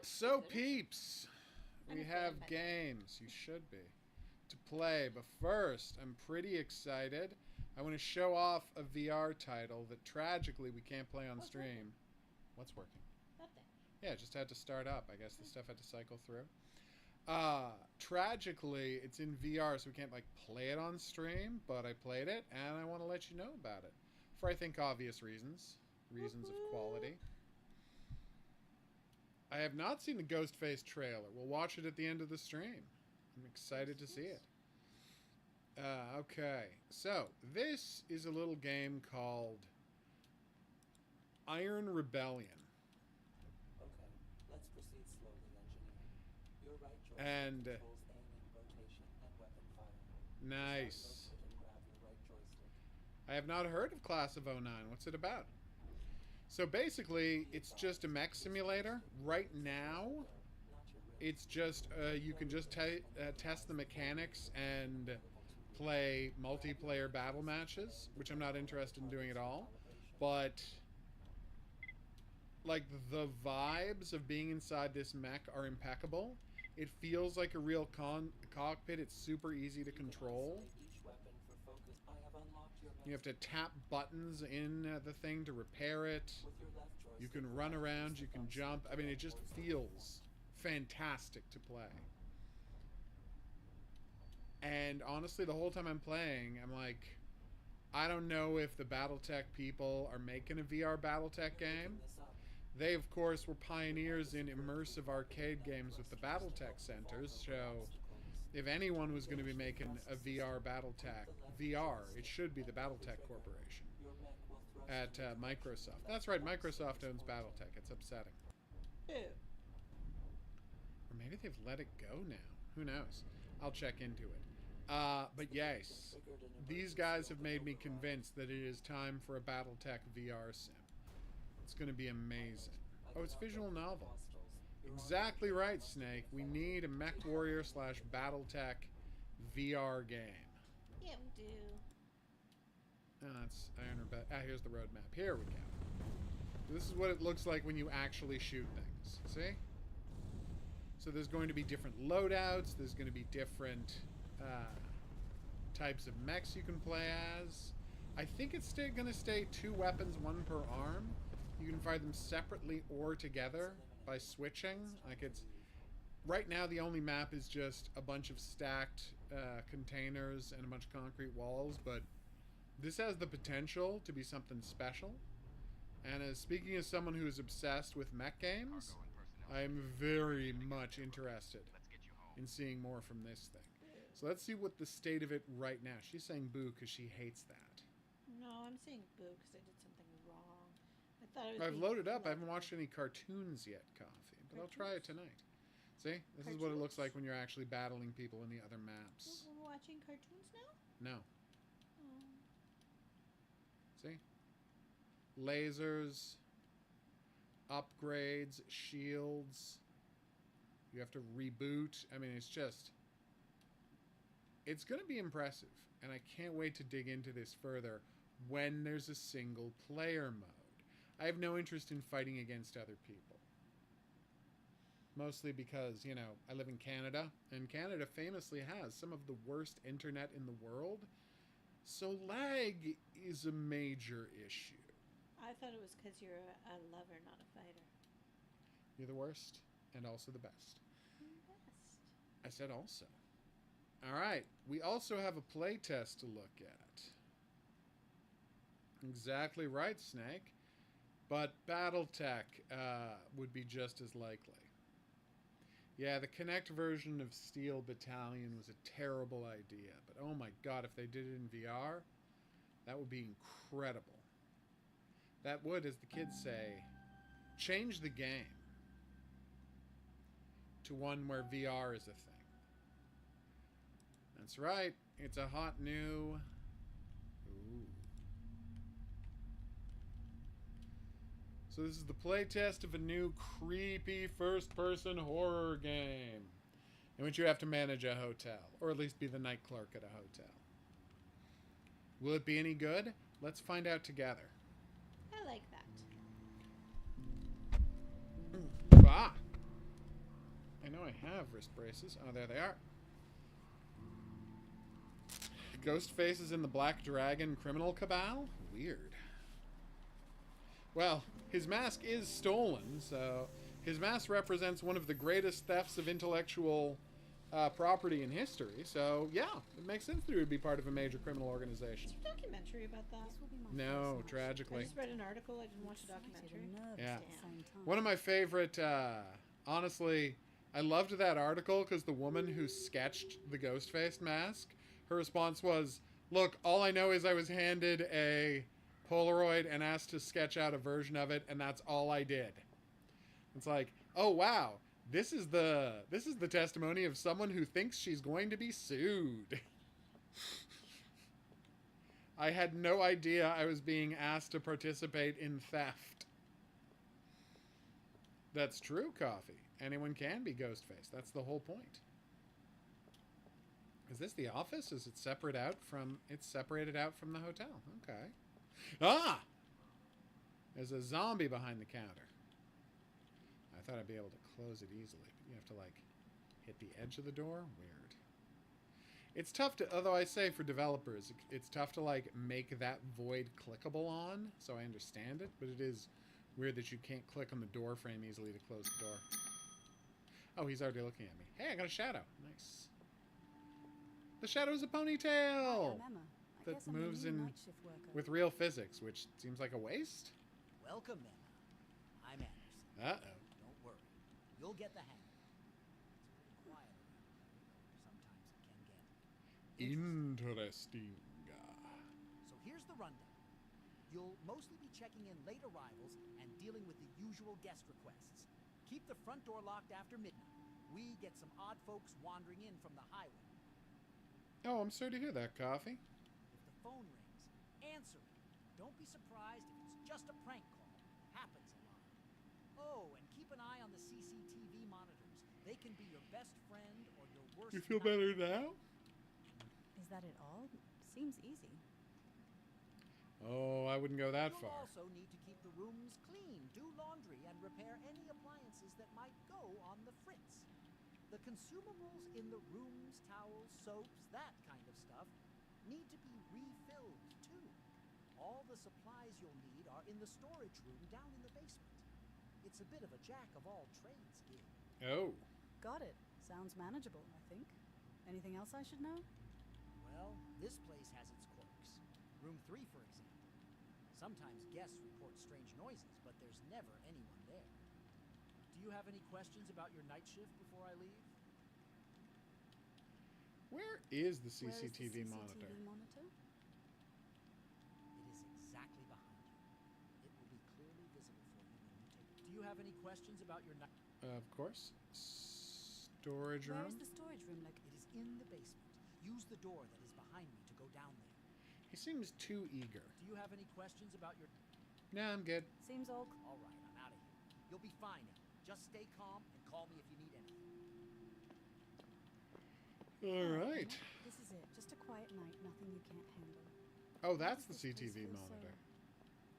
So peeps, we have games. You should be to play, but first, I'm pretty excited. I want to show off a VR title that tragically we can't play on stream. What's working? Nothing. Yeah, it just had to start up. I guess the stuff had to cycle through. Tragically, it's in VR, so we can't like play it on stream. But I played it, and I want to let you know about it for I think obvious reasons of quality. I have not seen the Ghostface trailer. We'll watch it at the end of the stream. I'm excited to see it. Okay, so this is a little game called Iron Rebellion. Okay, let's proceed slowly, engineer. Your right joystick And controls aiming, rotation, and weapon firing. nice. Locate and grab your right joystick. I have not heard of Class of '09. What's it about? So basically, it's just a mech simulator. Right now, it's just you can just test the mechanics and play multiplayer battle matches, which I'm not interested in doing at all. But like the vibes of being inside this mech are impeccable. It feels like a real cockpit. It's super easy to control. You have to tap buttons in the thing to repair it. You can run around, you can jump. I mean, it just feels fantastic to play. And honestly, the whole time I'm playing, I'm like, I don't know if the Battletech people are making a VR Battletech game. They, of course, were pioneers in immersive arcade games with the Battletech centers, so if anyone was going to be making a VR Battletech VR, it should be the Battletech Corporation at Microsoft. That's right, Microsoft owns Battletech. It's upsetting. Ew. Or maybe they've let it go now. Who knows? I'll check into it. But yes, these guys have made me convinced that it is time for a Battletech VR sim. It's going to be amazing. Oh, it's visual novel. Exactly right, Snake. We need a Mech Warrior / Battletech VR game. Yeah, we do. Oh, that's Iron Rebellion. Here's the roadmap. Here we go. This is what it looks like when you actually shoot things. See? So there's going to be different loadouts. There's going to be different types of mechs you can play as. I think it's going to stay 2 weapons, 1 per arm. You can fire them separately or together by switching. Like it's right now the only map is just a bunch of stacked containers and a bunch of concrete walls, but this has the potential to be something special. And as speaking as someone who is obsessed with mech games, I am very much interested in seeing more from this thing. So let's see what the state of it right now. She's saying boo because she hates that. No, I'm saying boo because I did something wrong. I thought it was. I've loaded up. I haven't watched any cartoons yet, Coffee, but I'll try it tonight. See? This is what it looks like when you're actually battling people in the other maps. We're watching cartoons now? No. Oh. See? Lasers, upgrades, shields. You have to reboot. I mean, it's just... It's going to be impressive, and I can't wait to dig into this further when there's a single player mode. I have no interest in fighting against other people. Mostly because, you know, I live in Canada, and Canada famously has some of the worst internet in the world. So lag is a major issue. I thought it was because you're a lover, not a fighter. You're the worst, and also the best. Best. I said also. Alright, we also have a playtest to look at. Exactly right, Snake. But Battletech would be just as likely. Yeah, the Kinect version of Steel Battalion was a terrible idea. But oh my god, if they did it in VR, that would be incredible. That would, as the kids say, change the game to one where VR is a thing. That's right. It's a hot new... Ooh. So this is the playtest of a new creepy first-person horror game in which you have to manage a hotel, or at least be the night clerk at a hotel. Will it be any good? Let's find out together. I like that. Ah! know I have wrist braces. Oh, there they are. Ghostface is in the Black Dragon criminal cabal? Weird. Well, his mask is stolen, so his mask represents one of the greatest thefts of intellectual property in history. So, yeah, it makes sense that he would be part of a major criminal organization. Is there a documentary about that? No, I tragically. just read an article. I didn't watch a documentary. Yeah. Damn. One of my favorite, honestly, I loved that article because the woman who sketched the Ghostface mask, her response was, look, all I know is I was handed a Polaroid and asked to sketch out a version of it, and that's all I did. It's like, oh wow, this is the testimony of someone who thinks she's going to be sued. I had no idea I was being asked to participate in theft. That's true, Coffee. Anyone can be Ghostface. That's the whole point. Is this the office? Is it separate out from? It's separated out from the hotel. Okay. Ah! There's a zombie behind the counter. I thought I'd be able to close it easily, but you have to like hit the edge of the door. Weird. It's tough to, although I say for developers, it's tough to like make that void clickable on. So I understand it, but it is weird that you can't click on the door frame easily to close the door. Oh, he's already looking at me. Hey, I got a shadow. Nice. The shadow's a ponytail that moves in with real physics, which seems like a waste. Welcome, Emma. I'm Anderson. Uh-oh. Don't worry. You'll get the hang of it. It's pretty quiet around here, though sometimes it can get Interesting. So here's the rundown. You'll mostly be checking in late arrivals and dealing with the usual guest requests. Keep the front door locked after midnight. We get some odd folks wandering in from the highway. Oh, I'm sorry to hear that, Coffee. If the phone rings, answer it. Don't be surprised if it's just a prank call. Happens a lot. Oh, and keep an eye on the CCTV monitors. They can be your best friend or your worst. You feel better now? Is that it all? Seems easy. Oh, I wouldn't go that You'll far. also need to keep the rooms clean, do laundry, and repair any appliances that might go on the fritz. The consumables in the rooms, towels, soaps, that kind of stuff, need to be refilled, too. All the supplies you'll need are in the storage room down in the basement. It's a bit of a jack-of-all-trades gig. Oh. Got it. Sounds manageable, I think. Anything else I should know? Well, this place has its quirks. Room 3, for example. Sometimes guests report strange noises, but there's never anyone there. Do you have any questions about your night shift before I leave? Where is the Where is the CCTV monitor? monitor? It is exactly behind you. It will be clearly visible for you when you take it. Do you have any questions about your night? Of course. Storage Where room. is the storage room located? It is in the basement. Use the door that is behind me to go down there. He seems too eager. Do you have any questions about your... Nah, I'm good. Seems all... All right, I'm out of here. You'll be fine, Emma. Just stay calm and call me if you need anything. All right. This is it. Just a quiet night. Nothing you can't handle. Oh, that's the Why does this place CCTV feel so monitor.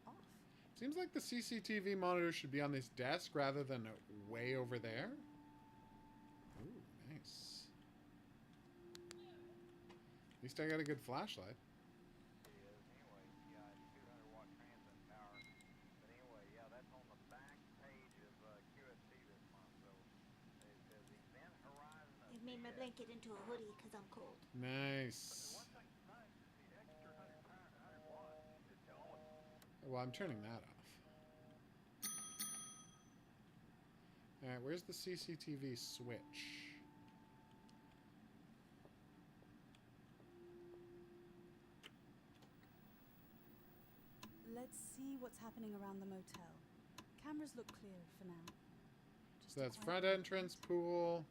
Off. Seems like the CCTV monitor should be on this desk rather than way over there. Ooh, nice. At least I got a good flashlight. I've made my blanket into a hoodie because I'm cold. Nice. Well, I'm turning that off. Alright, where's the CCTV switch? Let's see what's happening around the motel. Cameras look clear for now. Just So a that's quiet front night. entrance, pool,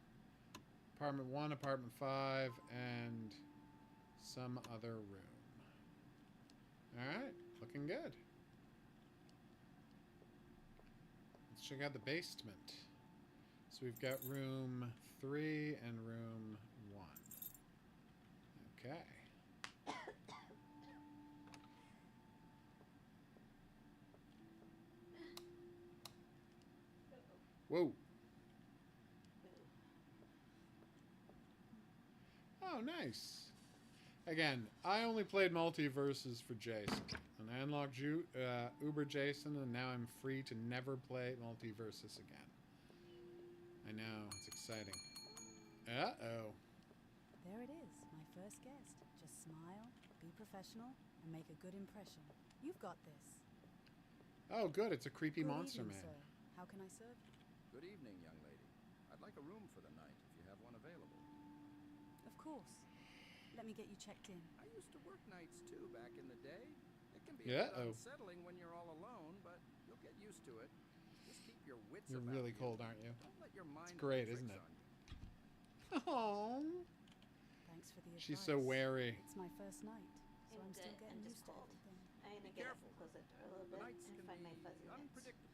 apartment 1, apartment 5, and some other room. Alright, looking good. Let's check out the basement. So we've got room 3 and room 1. Okay. Whoa. nice. Again, I only played multiverses for Jason. And I unlocked Uber Jason, and now I'm free to never play multiverses again. I know, it's exciting. Uh-oh. There it is, my first guest. Just smile, be professional, and make a good impression. You've got this. Oh, good, it's a creepy Good monster evening, man. sir. How can I serve you? Good evening, young lady. I'd like a room for the night, if you have one available. Of course. Let me get you checked in. I used to work nights, too, back in the day. It can be a bit Uh-oh. unsettling when you're all alone, but you'll get used to it. Just keep your wits You're about really you. cold, aren't you? Don't let your mind great, play isn't tricks it? on you. Oh, Thanks for the advice. she's so wary. It's my first night, so I'm still And getting just used to cold. everything. I'm gonna Be get careful. up, close that door a little The bit, nights and can find my be fuzzy mitts. unpredictable.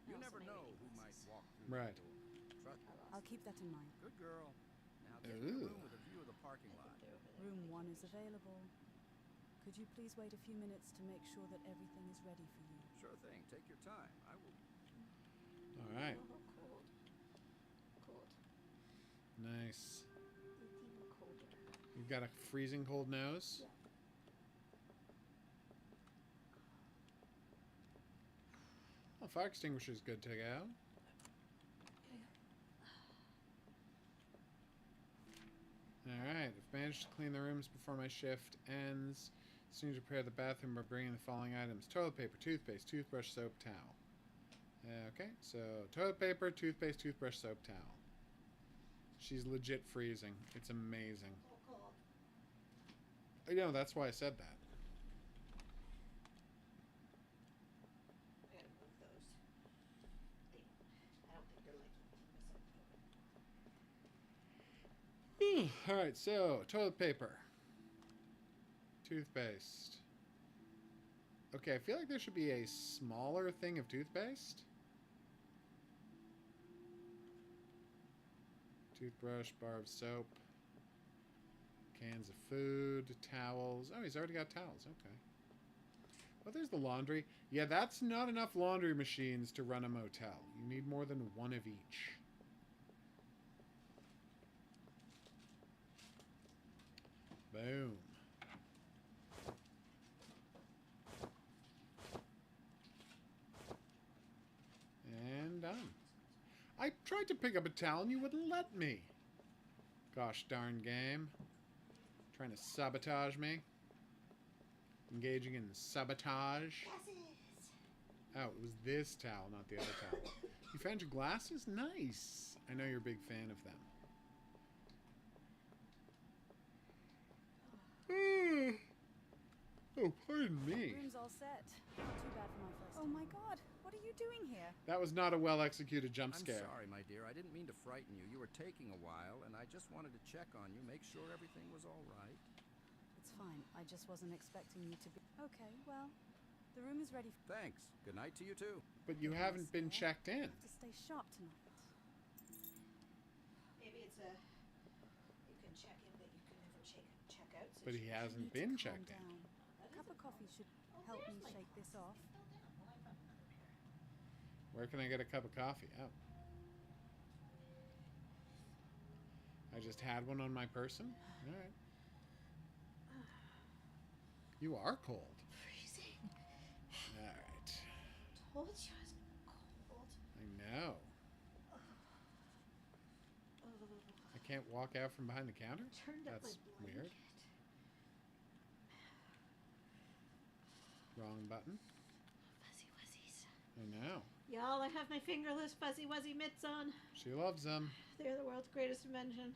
You Also never my know reading who might glasses. walk through Right. the door. Trust me. I'll keep that in mind. Good girl. Now get me a Ooh. room with a view of the parking lot. They're over there. Room 1 is available. Could you please wait a few minutes to make sure that everything is ready for you? Sure thing. Take your time. I will. All right, Oh, cold. Cold. nice. Even colder. You've got a freezing cold nose? Yeah. Oh, fire extinguisher's good to go. Alright, I've managed to clean the rooms before my shift ends. Soon to prepare the bathroom by bringing the following items: toilet paper, toothpaste, toothbrush, soap, towel. Okay, so toilet paper, toothpaste, toothbrush, soap, towel. She's legit freezing. It's amazing. Oh, cold. I know, that's why I said that. I gotta move those. I don't think they're liking this. Alright, so toilet paper. Toothpaste. Okay, I feel like there should be a smaller thing of toothpaste. Toothbrush, bar of soap. Cans of food, towels. Oh, he's already got towels. Okay. Well, there's the laundry. Yeah, that's not enough laundry machines to run a motel. You need more than one of each. Boom. And done. I tried to pick up a towel and you wouldn't let me. Gosh darn game. Trying to sabotage me. Engaging in sabotage. Oh, it was this towel, not the other towel. You found your glasses? Nice. I know you're a big fan of them. Oh, pardon me. Room's all set. Not too bad for my first time. Oh my god, what are you doing here? That was not a well-executed jump scare. I'm sorry, my dear. I didn't mean to frighten you. You were taking a while, and I just wanted to check on you, make sure everything was all right. It's fine. I just wasn't expecting you to be... Okay, well, the room is ready. Thanks. Good night to you, too. But you haven't been checked in. To stay sharp tonight. Maybe it's a. You can check in, but you can never check out. But he situation. hasn't Need to been calm checked in. down. A cup of coffee should help me shake this off. Where can I get a cup of coffee? Oh. I just had one on my person? Alright. You are cold. Freezing. Alright. Told you I was cold. I know. Oh. I can't walk out from behind the counter? Turned up That's my weird. blanket. Wrong button. Fuzzy wuzzies. I know. Y'all, I have my fingerless fuzzy wuzzy mitts on. She loves them. They're the world's greatest invention.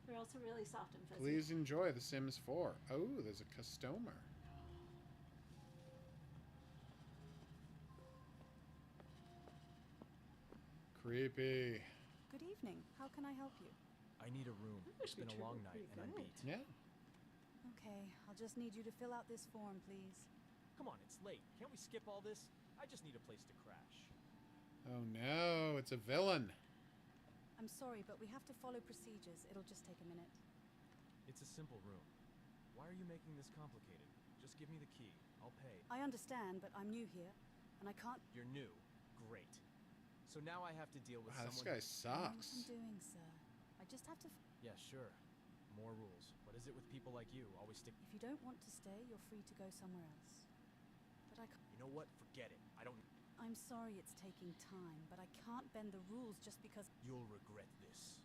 They're also really soft and fuzzy. Please enjoy The Sims 4. Oh, there's a customer. Creepy. Good evening. How can I help you? I need a room. It's been a long night and I'm beat. Yeah. Okay, I'll just need you to fill out this form, please. Come on, it's late. Can't we skip all this? I just need a place to crash. Oh no, it's a villain. I'm sorry, but we have to follow procedures. It'll just take a minute. It's a simple room. Why are you making this complicated? Just give me the key. I'll pay. I understand, but I'm new here, and I can't... You're new. Great. So now I have to deal with Wow, this someone... guy I know what sucks. I'm doing, sir. I just have to... Yeah, sure. More rules. What is it with people like you? Always stick. If you don't want to stay, you're free to go somewhere else. But I can't. You know what? Forget it. I don't. I'm sorry it's taking time, but I can't bend the rules just because. You'll regret this.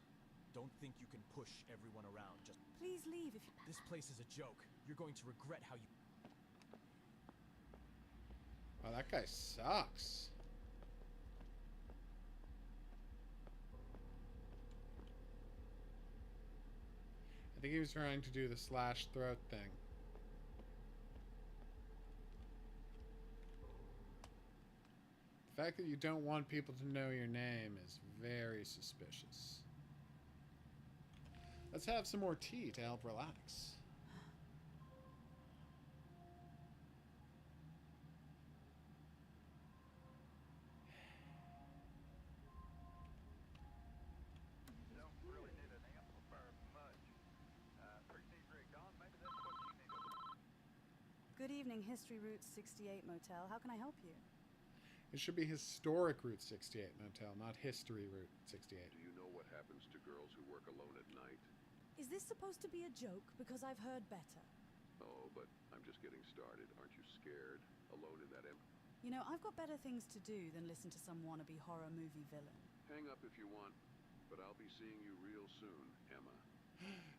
Don't think you can push everyone around. Just. Please leave if you. This place is a joke. You're going to regret how you. Oh, that guy sucks. I think he was trying to do the slash throat thing. The fact that you don't want people to know your name is very suspicious. Let's have some more tea to help relax. Good evening, History Route 68 Motel. How can I help you? It should be Historic Route 68 Motel, not History Route 68. Do you know what happens to girls who work alone at night? Is this supposed to be a joke? Because I've heard better. Oh, but I'm just getting started. Aren't you scared? Alone in that empty... You know, I've got better things to do than listen to some wannabe horror movie villain. Hang up if you want, but I'll be seeing you real soon, Emma.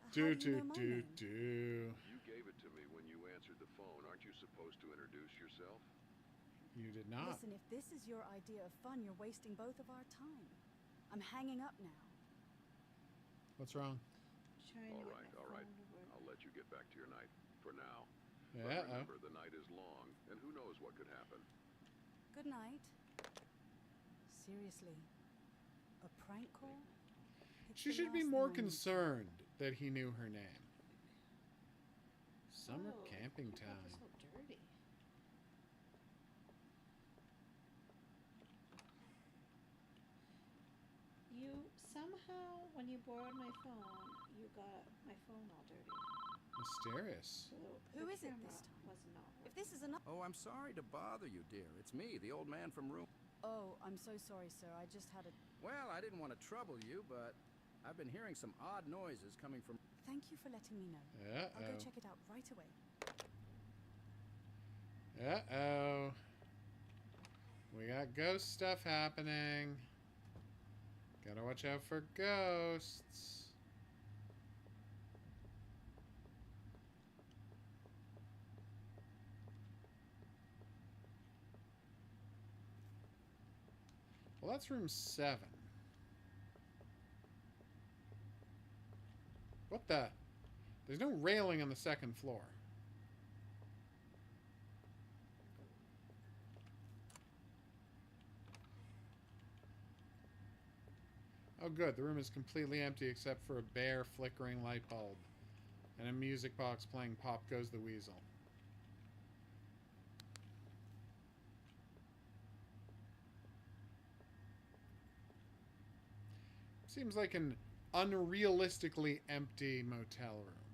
How do you know my name? You gave it to me when you answered the phone. Aren't you supposed to introduce yourself? You did not. Listen, if this is your idea of fun, you're wasting both of our time. I'm hanging up now. What's wrong? Trying to All get right, my all right. phone to work. I'll let you get back to your night for now. But Yeah. remember, the night is long, and who knows what could happen. Good night. Seriously, a prank call? It's She the should be last more thing I need. concerned that he knew her name. Summer Oh, camping look how time. it's so dirty. You somehow, when you borrowed my phone, you got my phone all dirty. Mysterious. So Who the is it camera this time? was not If this is enough. Oh, I'm sorry to bother you, dear. It's me, the old man from room. Oh, I'm so sorry, sir. I just had a. Well, I didn't want to trouble you, but I've been hearing some odd noises coming from. Thank you for letting me know. I'll go check it out right away. Uh-oh. We got ghost stuff happening. Gotta watch out for ghosts. Well, that's room 7. What the? There's no railing on the second floor. Oh good, the room is completely empty except for a bare flickering light bulb and a music box playing Pop Goes the Weasel. Seems like an unrealistically empty motel room.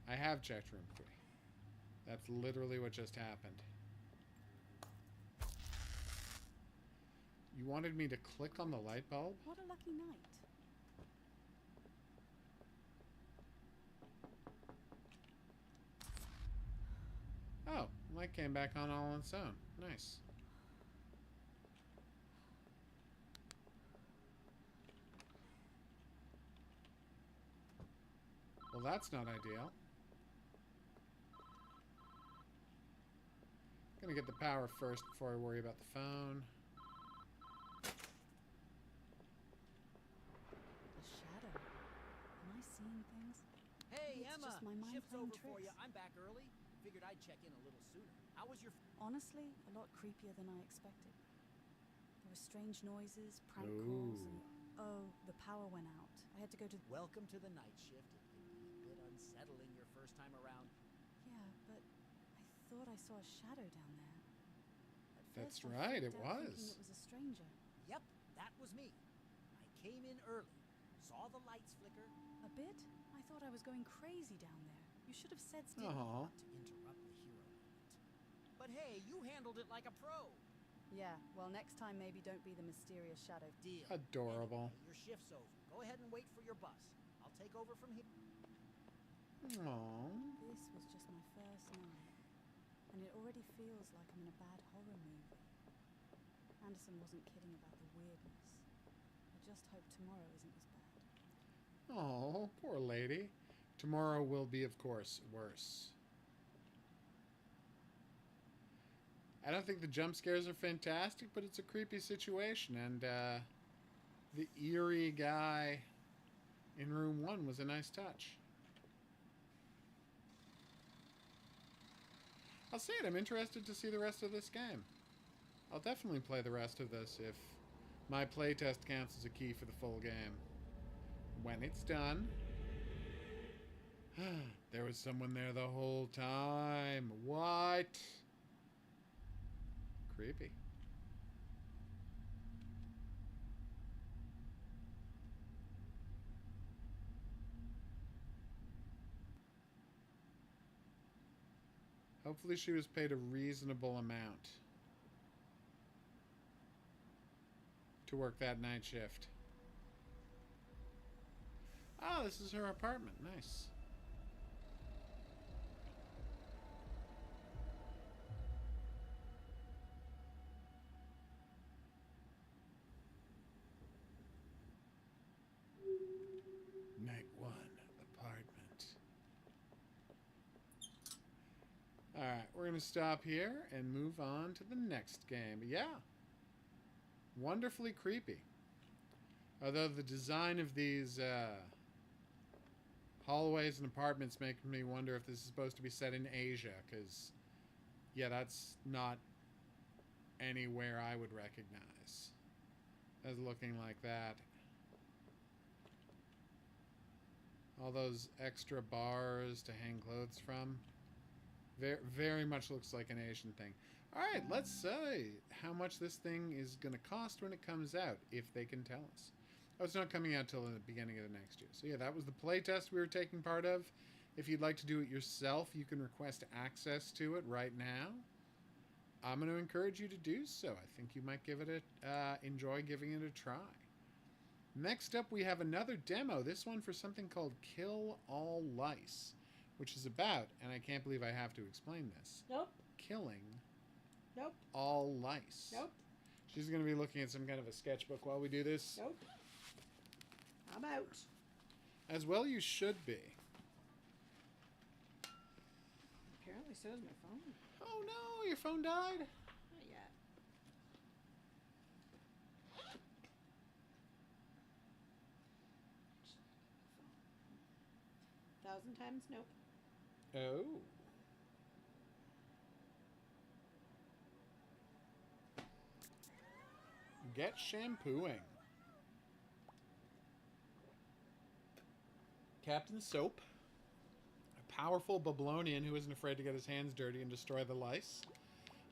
I have checked room 3. That's literally what just happened. You wanted me to click on the light bulb? What a lucky night. Oh, light came back on all on its own. Nice. Well, that's not ideal. Gonna get the power first before I worry about the phone. A shadow. Am I seeing things? Hey, It's Emma! just my mind Shift's playing over for tricks. you. I'm back early. Figured I'd check in a little sooner. How was your... Honestly, a lot creepier than I expected. There were strange noises, prank Ooh. calls, and... Oh, the power went out. I had to go to... Welcome to the night shift. It can be a bit unsettling your first time around. Yeah, but I thought I saw a shadow down there. At That's first, I right, freaked it out was. thinking it was a stranger. Yep, that was me. I came in early, saw the lights flicker. A bit? I thought I was going crazy down there. You should have said something. Aw. To interrupt the hero moment. But hey, you handled it like a pro. Yeah, well, next time maybe don't be the mysterious shadow. Deal. Adorable. Anyway, your shift's over. Go ahead and wait for your bus. I'll take over from here. Aww. This was just my first night, and it already feels like I'm in a bad horror movie. Anderson wasn't kidding about the weirdness. I just hope tomorrow isn't as bad. Oh, poor lady. Tomorrow will be, of course, worse. I don't think the jump scares are fantastic, but it's a creepy situation, and the eerie guy in room 1 was a nice touch. I'll say it, I'm interested to see the rest of this game. I'll definitely play the rest of this if my playtest counts as a key for the full game. When it's done... There was someone there the whole time. What? Creepy. Hopefully she was paid a reasonable amount to work that night shift. Oh, this is her apartment. Nice. Night 1, apartment. Alright, we're going to stop here and move on to the next game. Yeah. Wonderfully creepy. Although the design of these hallways and apartments make me wonder if this is supposed to be set in Asia, because, yeah, that's not anywhere I would recognize as looking like that. All those extra bars to hang clothes from. Very much looks like an Asian thing. Alright, let's say how much this thing is going to cost when it comes out, if they can tell us. Oh, it's not coming out till the beginning of the next year. So yeah, that was the playtest we were taking part of. If you'd like to do it yourself, you can request access to it right now. I'm going to encourage you to do so. I think you might give it enjoy giving it a try. Next up, we have another demo. This one for something called Kill All Lice, which is about, and I can't believe I have to explain this. Nope. Killing Nope. all lice. Nope. She's going to be looking at some kind of a sketchbook while we do this. Nope. I'm out. As well you should be. Apparently so is my phone. Oh no, your phone died? Not yet. Thousand times nope. Oh. Get shampooing. Captain Soap, a powerful Babylonian who isn't afraid to get his hands dirty and destroy the lice.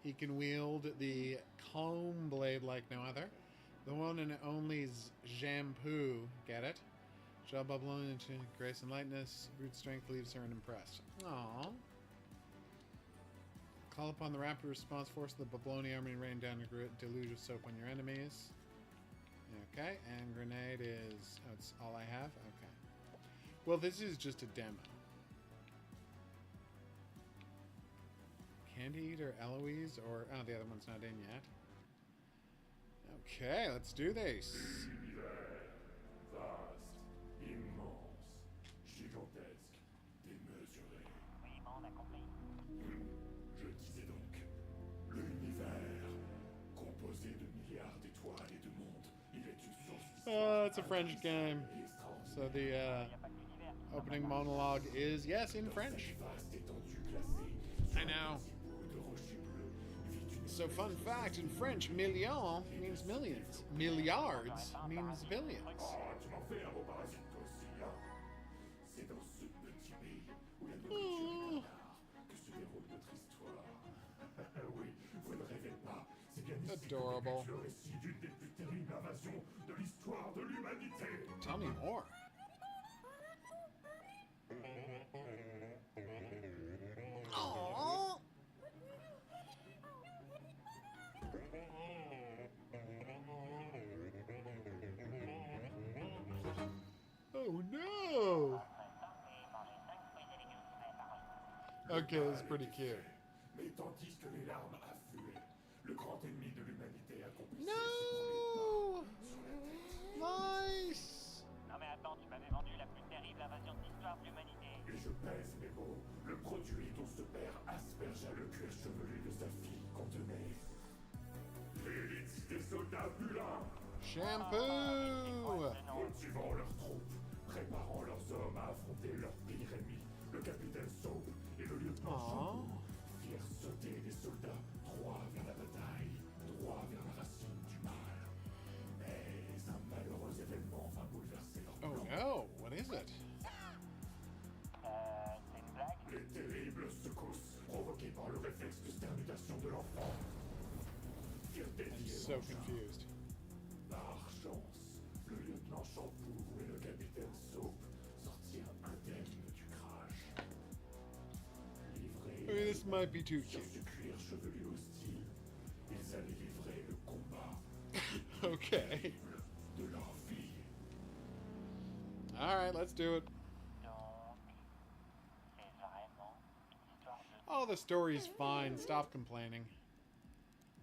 He can wield the comb blade like no other. The one and only shampoo. Get it? Shell Babylonian to grace and lightness. Brute strength leaves her unimpressed. Aww. Call upon the rapid response force of the Babylonian army and rain down a deluge of soap on your enemies. Okay, and grenade is... Oh, it's all I have? Okay. Well, this is just a demo. Candy Eater Eloise, or... Oh, the other one's not in yet. Okay, let's do this. It's a French game. So the opening monologue is, yes, in French. I know. So fun fact, in French, million means millions. Milliards means billions. Adorable. Tell me more. Aww. Okay, that's pretty cute. Mais tandis que les larmes affluaient, le grand ennemi de l'humanité accomplissait No! Lice! Non mais attends, tu m'avais vendu la plus terrible invasion de l'histoire de l'humanité. Et je pèse mes mots, le produit dont ce père aspergea le cuir chevelu de sa fille contenait l'élite des soldats bulins, Shampoo! motivant leurs troupes, préparant leurs hommes à affronter leur pire ennemi. Le capitaine Soap et le lieutenant Shampoo firent sauter les soldats droit vers la bataille, droit vers la racine du mal. Mais un malheureux événement va bouleverser leur Oh plan. no, what is it? C'est une blague? Les terribles secousses provoquées par le réflexe de sternudation de l'enfant firent I'm dévier so l'engin. confused. Par chance, le lieutenant Shampoo et le capitaine Soap sortirent indemnes du crash. Livrés I mean, this might be too sur cute. ce cuir chevelu hostile, ils allaient livrer le combat Okay. de leur vie. Alright, let's do it. Donc, c'est vraiment une histoire de... Oh, the story's fine. Stop complaining.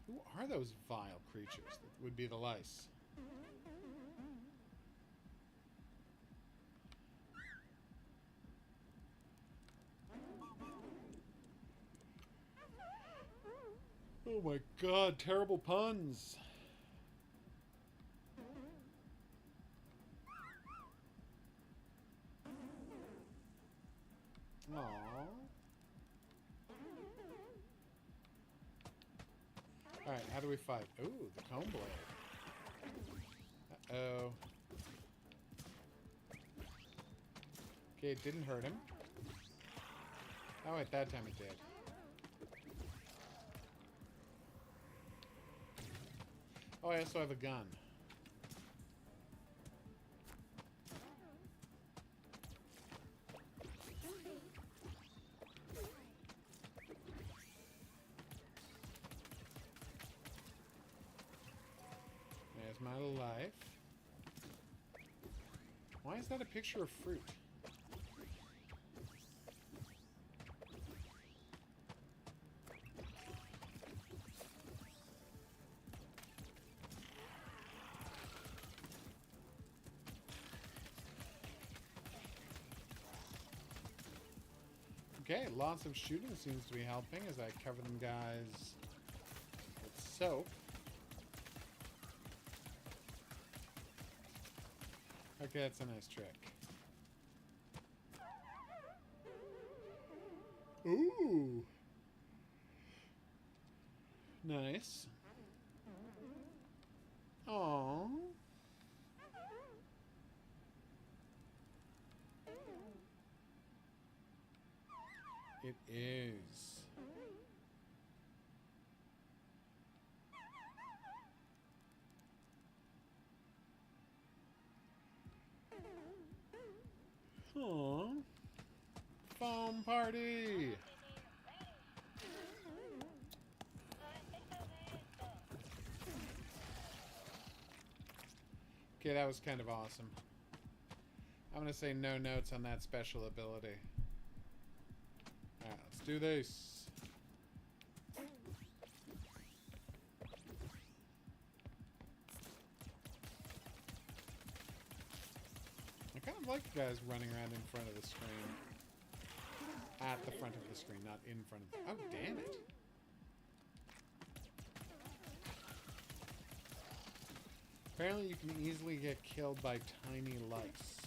Who are those vile creatures that would be the lice? Oh my god, terrible puns. Aww. Alright, how do we fight? Ooh, the comb blade. Uh-oh. Okay, it didn't hurt him. Oh, wait, that time it did. Oh, I also have a gun. There's my life. Why is that a picture of fruit? Okay, lots of shooting seems to be helping as I cover them guys with soap. Okay, that's a nice trick. Ooh. Nice. Aww. It is. Aww. Foam party! Okay, that was kind of awesome. I'm gonna say no notes on that special ability. Alright, let's do this. I kind of like the guys running around in front of the screen. At the front of the screen, not in front of the... Oh, damn it. Apparently you can easily get killed by tiny lice.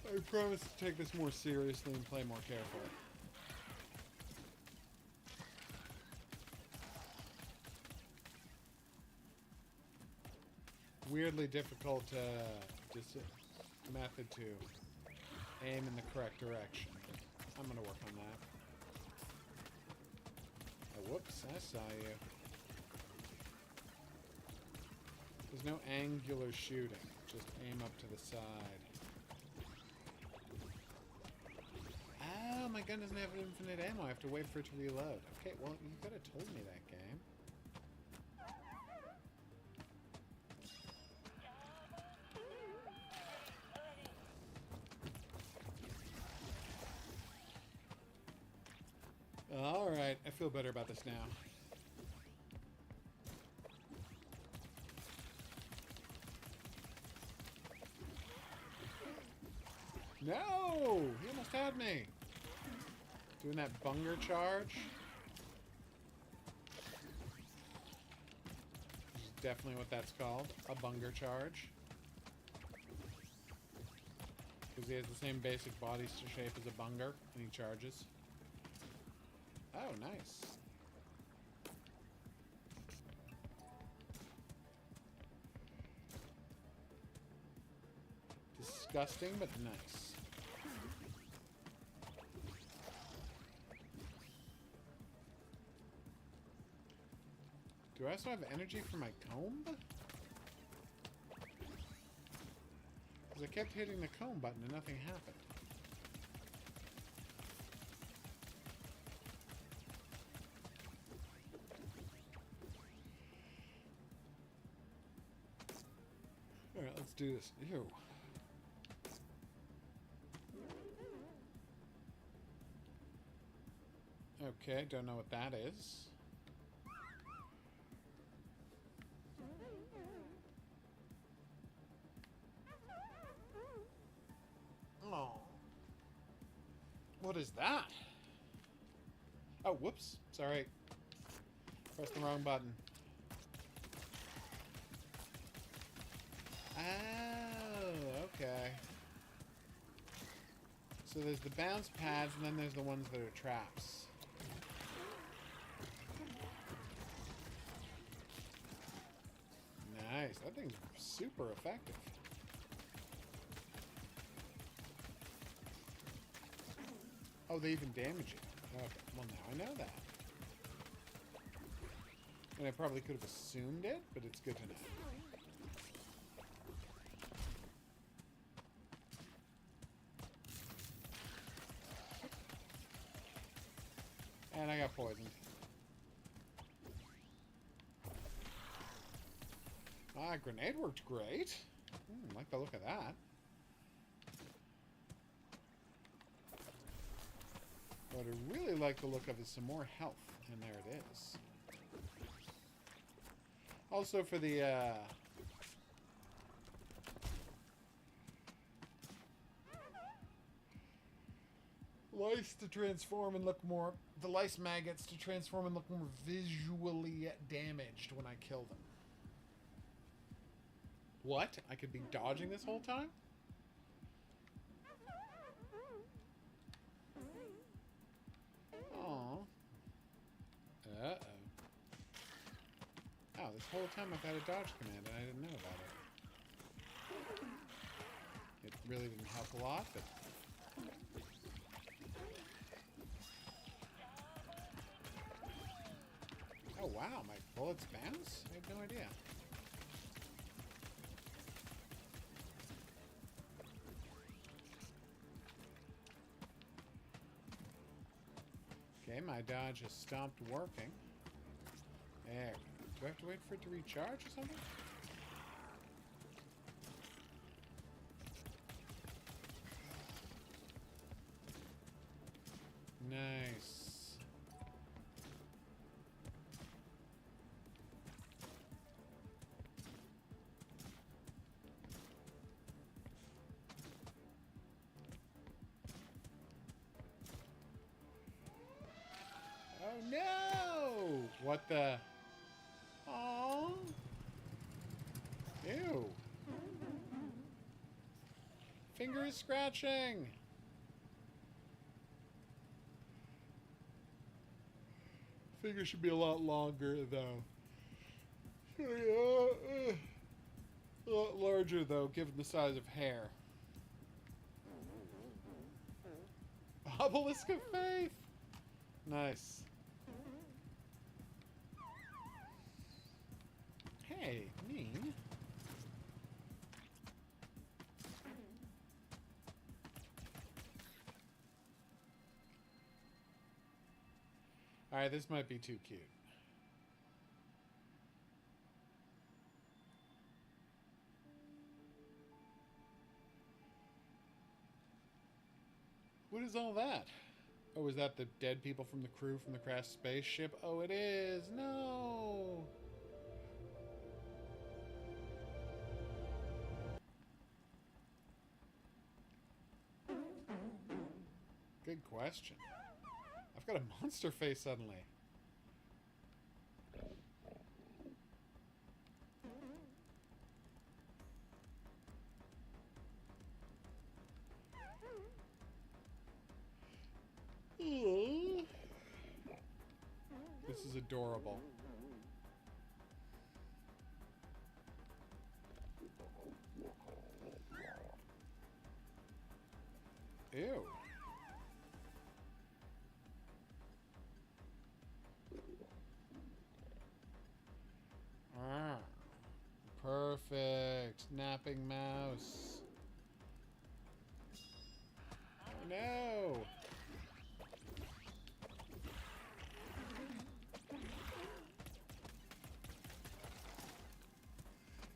I promise to take this more seriously and play more carefully. Weirdly difficult method to aim in the correct direction. I'm gonna work on that. Oh, whoops, I saw you. There's no angular shooting, just aim up to the side. Oh, my gun doesn't have infinite ammo. I have to wait for it to reload. Okay, well, you could have told me that, game. Alright, I feel better about this now. No! He almost had me. Doing that bunger charge. Which is definitely what that's called. A bunger charge. Because he has the same basic body shape as a bunger, and he charges. Oh, nice. Disgusting, but nice. Do I also have energy for my comb? Because I kept hitting the comb button and nothing happened. Alright, let's do this. Ew. Okay, don't know what that is. Oh. What is that? Oh, whoops. Sorry. Pressed the wrong button. Oh, okay. So there's the bounce pads, and then there's the ones that are traps. Nice. That thing's super effective. Oh, they even damage it. Okay. Well, now I know that. And I probably could have assumed it, but it's good to know. And I got poisoned. Ah, grenade worked great. Like the look of that. What I really like the look of is some more health. And there it is. Also for the, lice to transform and look more... The lice maggots to transform and look more visually damaged when I kill them. What? I could be dodging this whole time? Aww. Uh-oh. Oh, this whole time I've had a dodge command and I didn't know about it. It really didn't help a lot, but... Oh wow, my bullets bounce? I had no idea. Okay, my dodge has stopped working. There. Do I have to wait for it to recharge or something? Nice. Oh no! What the? Aww. Ew. Finger is scratching. Finger should be a lot longer though. A lot larger though, given the size of hair. Obelisk of Faith. Nice. Hey, mean. Alright, this might be too cute. What is all that? Oh, is that the dead people from the crew from the crashed spaceship? Oh, it is. No. Good question. I've got a monster face suddenly. This is adorable. Ew. Ah. Perfect. Napping mouse. No.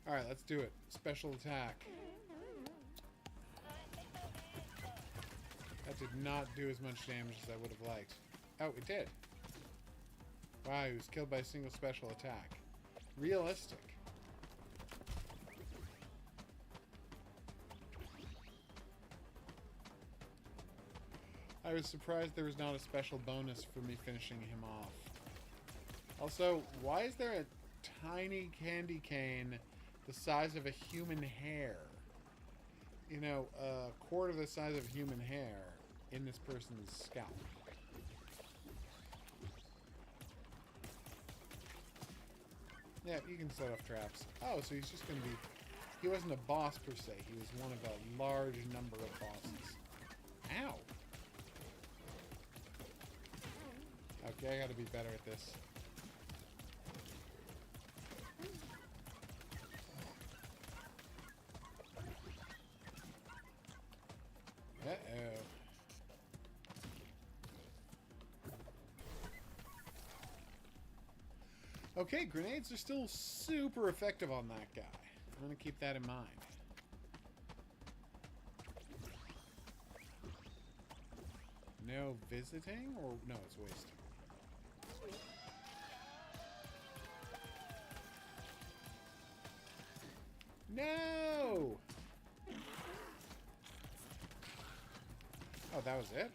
Alright, let's do it. Special attack. That did not do as much damage as I would have liked. Oh, it did. Wow, he was killed by a single special attack. Realistic. I was surprised there was not a special bonus for me finishing him off. Also, why is there a tiny candy cane the size of a human hair? You know, a quarter the size of human hair in this person's scalp. Yeah, you can set off traps. Oh, so he's just going to be... He wasn't a boss per se. He was one of a large number of bosses. Ow! Okay, I gotta be better at this. Uh-oh. Okay, grenades are still super effective on that guy. I'm gonna keep that in mind. No visiting? Or no, it's wasting. No! Oh, that was it?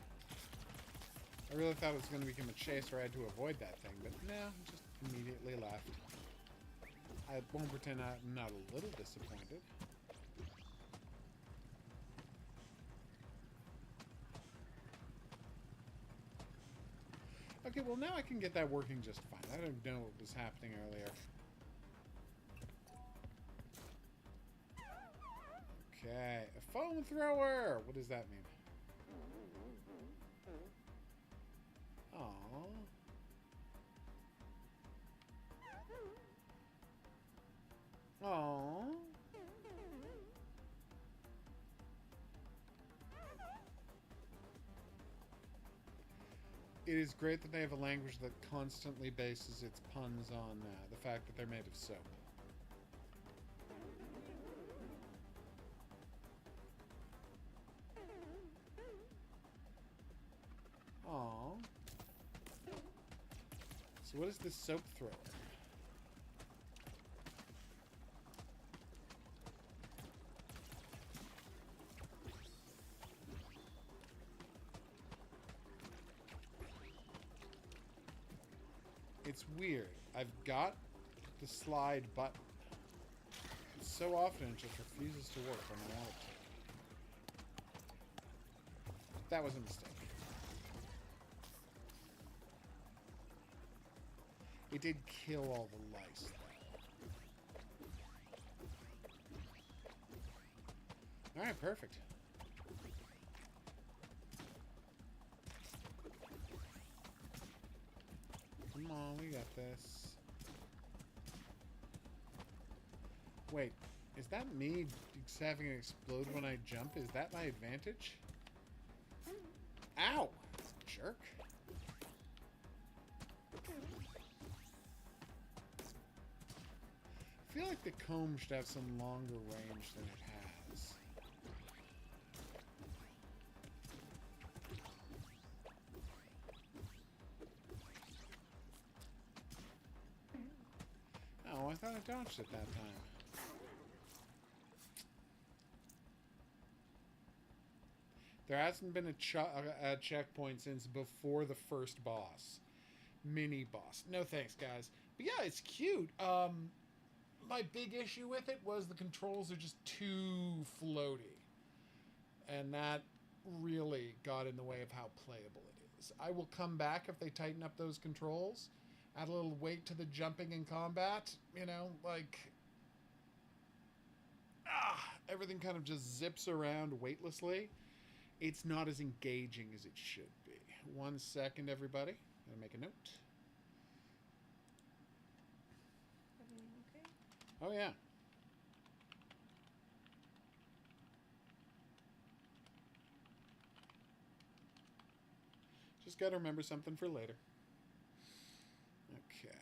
I really thought it was going to become a chase where I had to avoid that thing, but no, just immediately left. I won't pretend I'm not a little disappointed. Okay, well now I can get that working just fine. I don't know what was happening earlier. Okay, a foam thrower! What does that mean? Aww. Aww. It is great that they have a language that constantly bases its puns on the fact that they're made of soap. Aww. So what is this soap thrower? It's weird. I've got the slide button. So often it just refuses to work when I want it to. That was a mistake. It did kill all the lice, though. Alright, perfect. Come on, we got this. Wait, is that me having it explode when I jump? Is that my advantage? Ow! Jerk. I feel like the comb should have some longer range than it has. dodged it that time. There hasn't been a checkpoint since before the first boss. Mini boss. No thanks, guys. But yeah, it's cute. My big issue with it was the controls are just too floaty. And that really got in the way of how playable it is. I will come back if they tighten up those controls. Add a little weight to the jumping in combat. You know, like... everything kind of just zips around weightlessly. It's not as engaging as it should be. 1 second, everybody. Gotta make a note. Everything okay? Oh, yeah. Just gotta remember something for later. Okay.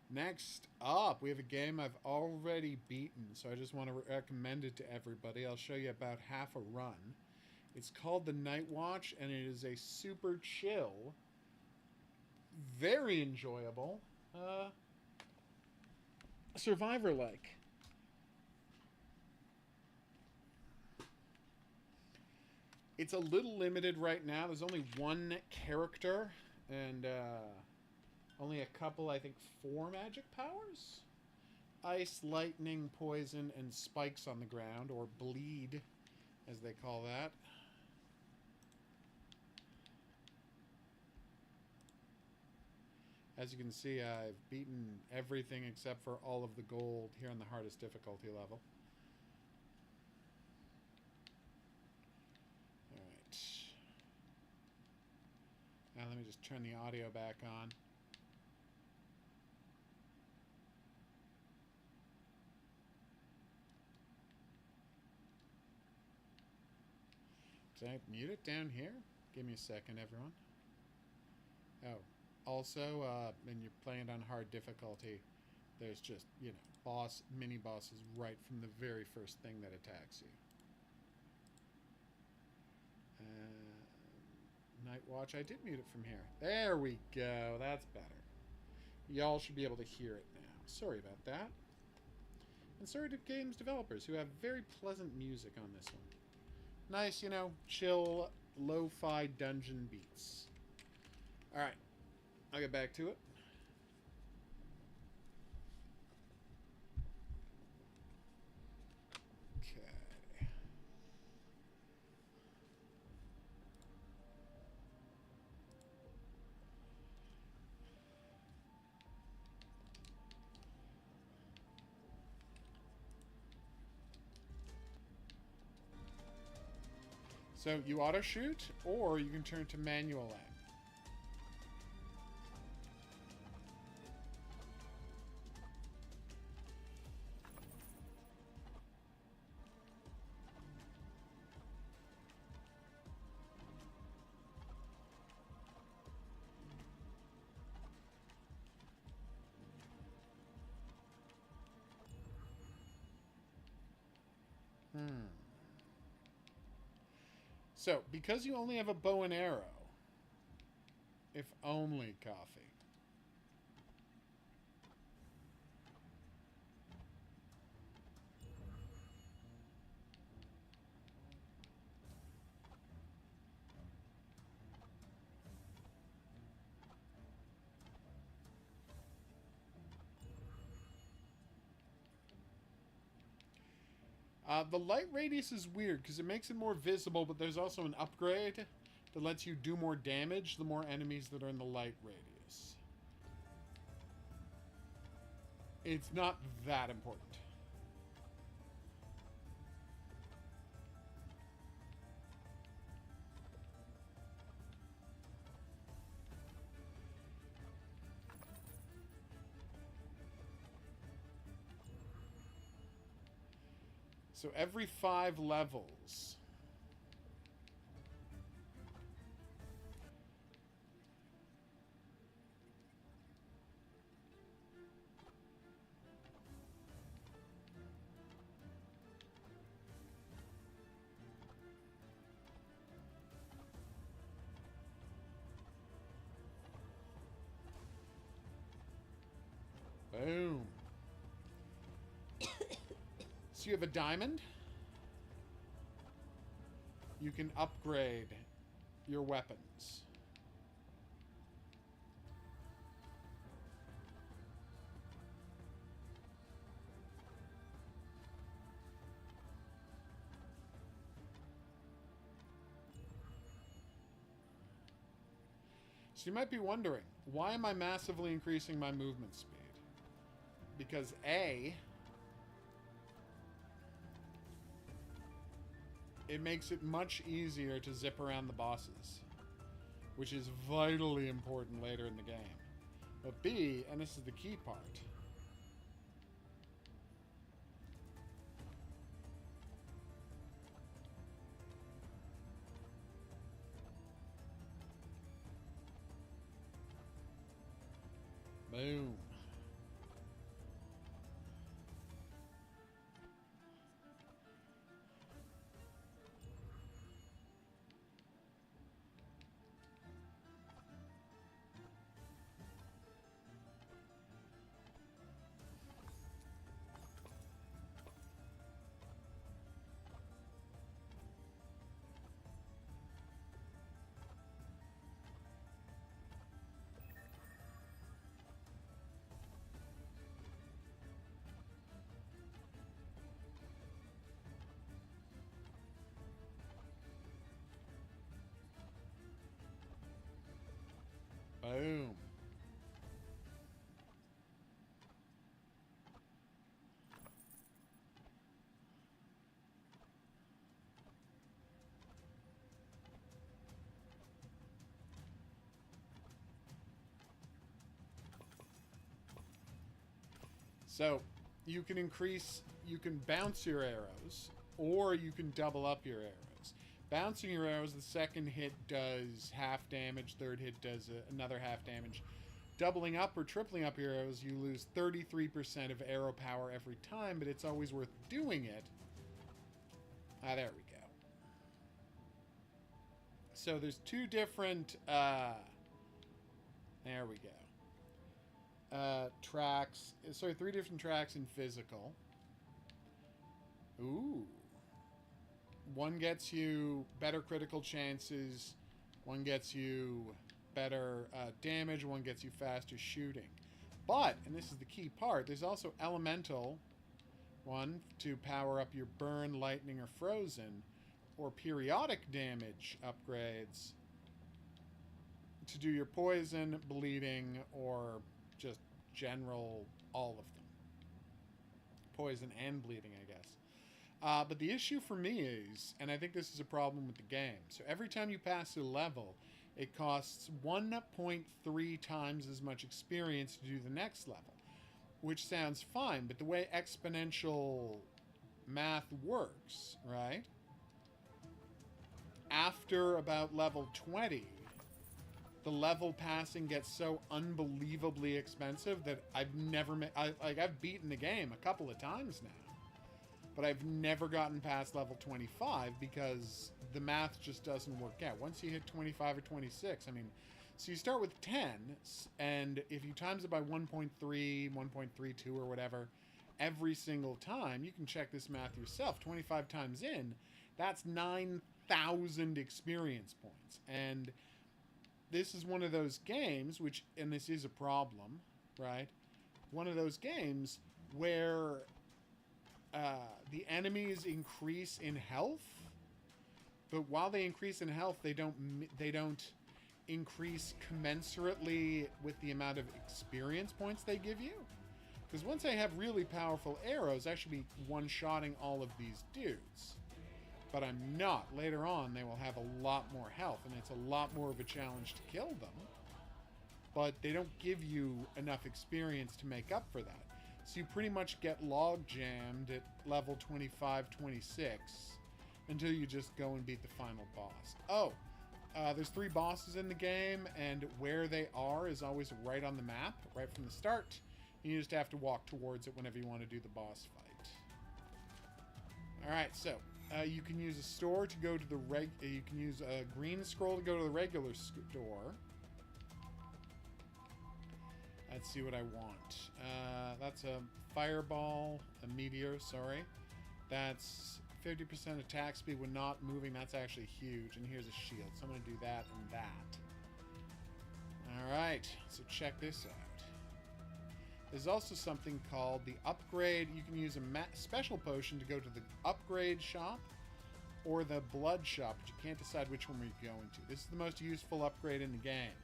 Next up, we have a game I've already beaten, so I just want to recommend it to everybody. I'll show you about half a run. It's called The Night Watch, and it is a super chill, very enjoyable, Survivor-like. It's a little limited right now. There's only one character, and only a couple, I think 4 magic powers? Ice, lightning, poison, and spikes on the ground, or bleed, as they call that. As you can see, I've beaten everything except for all of the gold here on the hardest difficulty level. Alright. Now let me just turn the audio back on. Did I mute it down here? Give me a second, everyone. Oh, also, when you're playing on hard difficulty, there's just, you know, mini bosses right from the very first thing that attacks you. Night Watch, I did mute it from here. There we go, that's better. Y'all should be able to hear it now. Sorry about that. And sorry to games developers who have very pleasant music on this one. Nice, you know, chill, lo-fi dungeon beats. Alright, I'll get back to it. Okay. So you auto shoot, or you can turn to manual aim. So, because you only have a bow and arrow, if only coffee. The light radius is weird because it makes it more visible, but there's also an upgrade that lets you do more damage the more enemies that are in the light radius. It's not that important. So every 5 levels, Boom. So you have a diamond. You can upgrade your weapons. So you might be wondering, why am I massively increasing my movement speed? Because A, it makes it much easier to zip around the bosses, which is vitally important later in the game. But B, and this is the key part, boom. Boom. So you can bounce your arrows, or you can double up your arrows. Bouncing your arrows, the second hit does half damage, third hit does another half damage. Doubling up or tripling up your arrows, you lose 33% of arrow power every time, but it's always worth doing it. Ah, there we go. So there's two different, there we go. Tracks, sorry, 3 different tracks in physical. Ooh. One gets you better critical chances, one gets you better damage, one gets you faster shooting. But, and this is the key part, there's also elemental, one to power up your burn, lightning, or frozen, or periodic damage upgrades to do your poison, bleeding, or just general, all of them. Poison and bleeding, I guess. But the issue for me is, and I think this is a problem with the game, so every time you pass a level, it costs 1.3 times as much experience to do the next level, which sounds fine, but the way exponential math works, right? After about level 20, the level passing gets so unbelievably expensive that I've never I've beaten the game a couple of times now. But I've never gotten past level 25 because the math just doesn't work out. Once you hit 25 or 26, I mean, so you start with 10, and if you times it by 1.3, 1.32 or whatever, every single time, you can check this math yourself, 25 times in, that's 9,000 experience points. And this is one of those games, which, and this is a problem, right? One of those games where the enemies increase in health, but while they increase in health, they don't increase commensurately with the amount of experience points they give you. Because once I have really powerful arrows, I should be one-shotting all of these dudes. But I'm not. Later on, they will have a lot more health, and it's a lot more of a challenge to kill them. But they don't give you enough experience to make up for that. So you pretty much get log jammed at level 25, 26 until you just go and beat the final boss. Oh, there's 3 bosses in the game, and where they are is always right on the map, right from the start. You just have to walk towards it whenever you want to do the boss fight. Alright, so you can use a store to go to the you can use a green scroll to go to the regular store. Let's see what I want. That's a fireball, a meteor, sorry. That's 50% attack speed when not moving. That's actually huge. And here's a shield. So I'm going to do that and that. Alright, so check this out. There's also something called the upgrade. You can use a special potion to go to the upgrade shop or the blood shop, but you can't decide which one you're going to. This is the most useful upgrade in the game.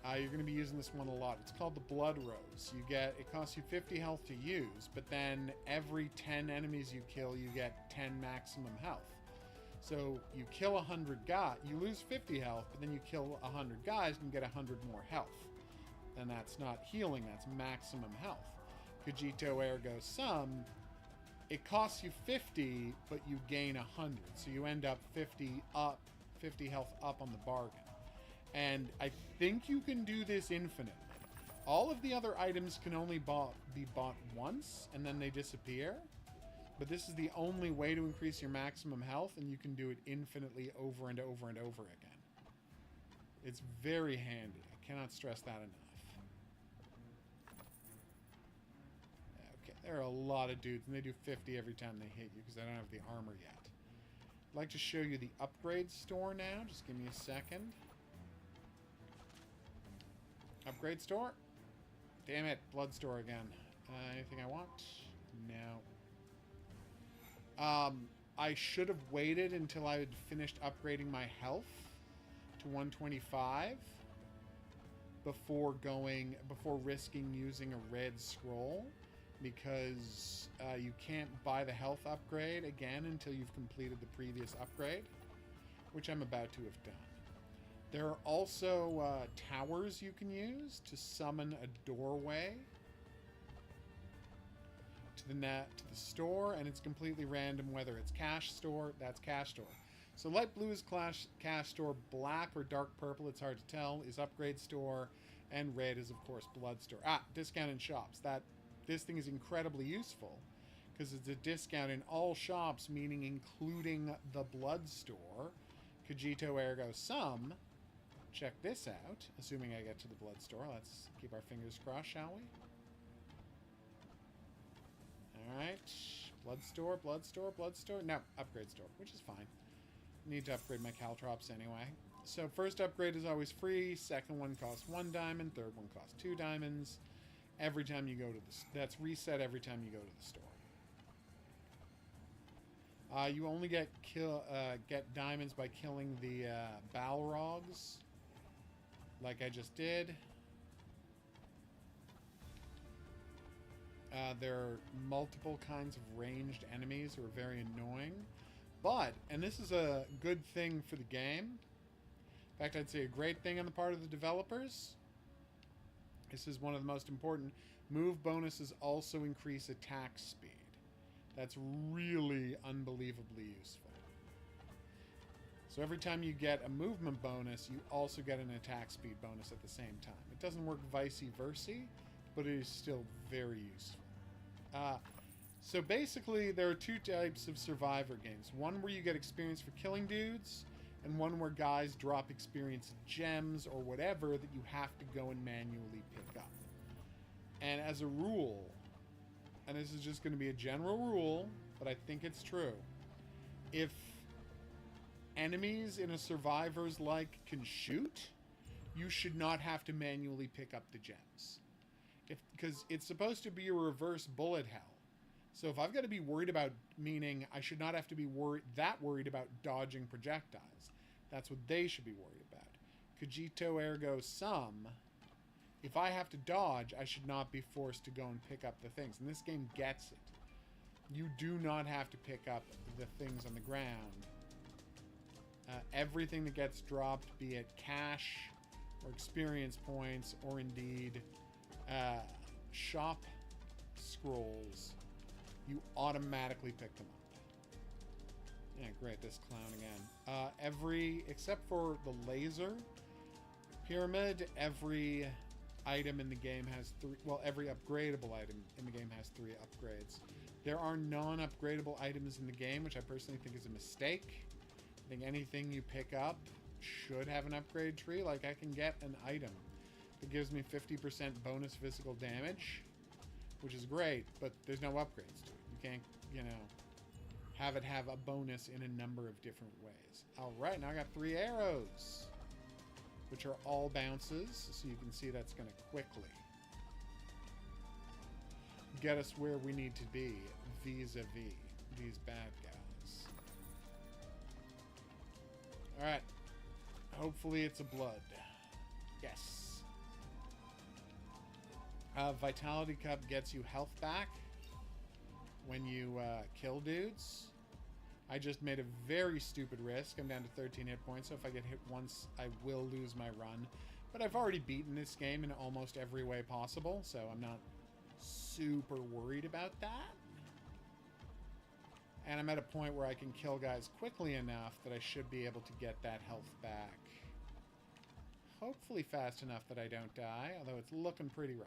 You're going to be using this one a lot. It's called the Blood Rose. It costs you 50 health to use, but then every 10 enemies you kill, you get 10 maximum health. So you kill 100 guys, you lose 50 health, but then you kill 100 guys and get 100 more health. And that's not healing, that's maximum health. Cogito ergo sum, it costs you 50, but you gain 100. So you end up 50 health up on the bargain. And I think you can do this infinitely. All of the other items can only be bought once, and then they disappear. But this is the only way to increase your maximum health, and you can do it infinitely over and over and over again. It's very handy. I cannot stress that enough. Okay, there are a lot of dudes, and they do 50 every time they hit you, because I don't have the armor yet. I'd like to show you the upgrade store now. Just give me a second. Upgrade store? Damn it, blood store again. Anything I want? No. I should have waited until I had finished upgrading my health to 125 before risking using a red scroll, because you can't buy the health upgrade again until you've completed the previous upgrade, which I'm about to have done. There are also towers you can use to summon a doorway to the store, and it's completely random whether it's cash store. That's cash store. So light blue is cash store, black or dark purple, it's hard to tell, is upgrade store, and red is of course blood store. Discount in shops. This thing is incredibly useful because it's a discount in all shops, meaning including the blood store. Cogito ergo sum. Check this out, assuming I get to the blood store. Let's keep our fingers crossed, shall we? Alright. Blood store, blood store, blood store. No, upgrade store, which is fine. Need to upgrade my caltrops anyway. So first upgrade is always free. Second one costs 1 diamond. Third one costs 2 diamonds. Every time you go to that's reset every time you go to the store. You only get diamonds by killing the Balrogs, like I just did. There are multiple kinds of ranged enemies who are very annoying. But, and this is a good thing for the game, in fact I'd say a great thing on the part of the developers, this is one of the most important, move bonuses also increase attack speed. That's really unbelievably useful. So every time you get a movement bonus, you also get an attack speed bonus at the same time. It doesn't work vice versa, but it is still very useful. So basically, there are 2 types of survivor games. One where you get experience for killing dudes, and one where guys drop experience gems or whatever that you have to go and manually pick up. And as a rule, and this is just going to be a general rule, but I think it's true, if enemies in a survivor's like can shoot, you should not have to manually pick up the gems. Because it's supposed to be a reverse bullet hell. So if I've got to be worried about, meaning I should not have to be worried about dodging projectiles. That's what they should be worried about. Cogito ergo sum. If I have to dodge, I should not be forced to go and pick up the things. And this game gets it. You do not have to pick up the things on the ground. Everything that gets dropped, be it cash or experience points or indeed shop scrolls, you automatically pick them up. Yeah, great, this clown again. Except for the laser pyramid, every item in the game has 3, well, every upgradable item in the game has 3 upgrades. There are non-upgradable items in the game, which I personally think is a mistake. I think anything you pick up should have an upgrade tree. Like, I can get an item It gives me 50% bonus physical damage, which is great, but there's no upgrades to it. You can't, you know, have it have a bonus in a number of different ways. All right, now I got 3 arrows, which are all bounces, so you can see that's going to quickly get us where we need to be vis-a-vis these bad guys. All right. Hopefully it's a blood. Yes. Vitality Cup gets you health back when you kill dudes. I just made a very stupid risk. I'm down to 13 hit points, so if I get hit once, I will lose my run. But I've already beaten this game in almost every way possible, so I'm not super worried about that. And I'm at a point where I can kill guys quickly enough that I should be able to get that health back. Hopefully fast enough that I don't die, although it's looking pretty rough.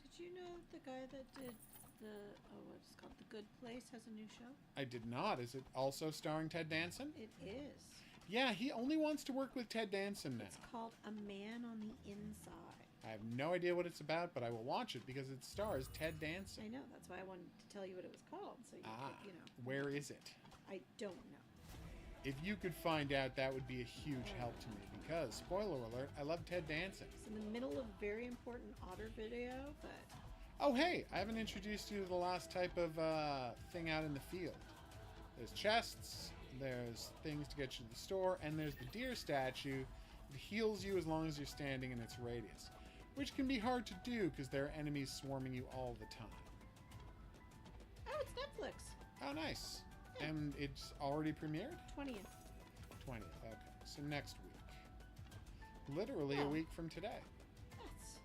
Did you know the guy that did the, what's it called, The Good Place has a new show? I did not. Is it also starring Ted Danson? It is. Yeah, he only wants to work with Ted Danson now. It's called A Man on the Inside. I have no idea what it's about, but I will watch it because it stars Ted Danson. I know. That's why I wanted to tell you what it was called, so you could, you know. Where is it? I don't know. If you could find out, that would be a huge help to me because, spoiler alert, I love Ted Danson. It's in the middle of a very important otter video, but... Oh, hey, I haven't introduced you to the last type of thing out in the field. There's chests, there's things to get you to the store, and there's the deer statue that heals you as long as you're standing in its radius, which can be hard to do because there are enemies swarming you all the time. Oh, it's Netflix. Oh, nice. And it's already premiered? 20th. 20th, okay. So next week. Literally a week from today. That's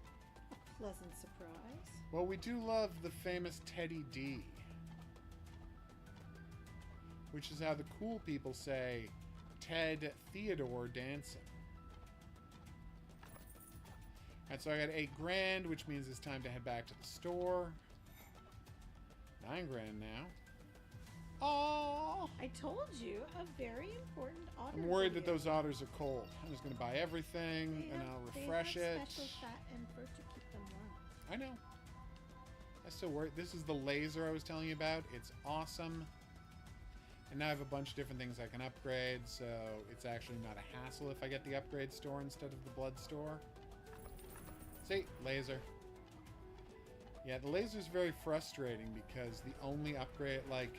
a pleasant surprise. Well, we do love the famous Teddy D, which is how the cool people say Ted Theodore Danson. And so I got 8 grand, which means it's time to head back to the store. 9 grand now. Oh! I told you, a very important otter I'm worried video. that those otters are cold. I'm just going to buy everything, and I'll refresh they have it. special fat and fur to keep them warm. I know. I still worry. This is the laser I was telling you about. It's awesome. And now I have a bunch of different things I can upgrade, so it's actually not a hassle if I get the upgrade store instead of the blood store. See? Laser. Yeah, the laser's very frustrating because the only upgrade, like,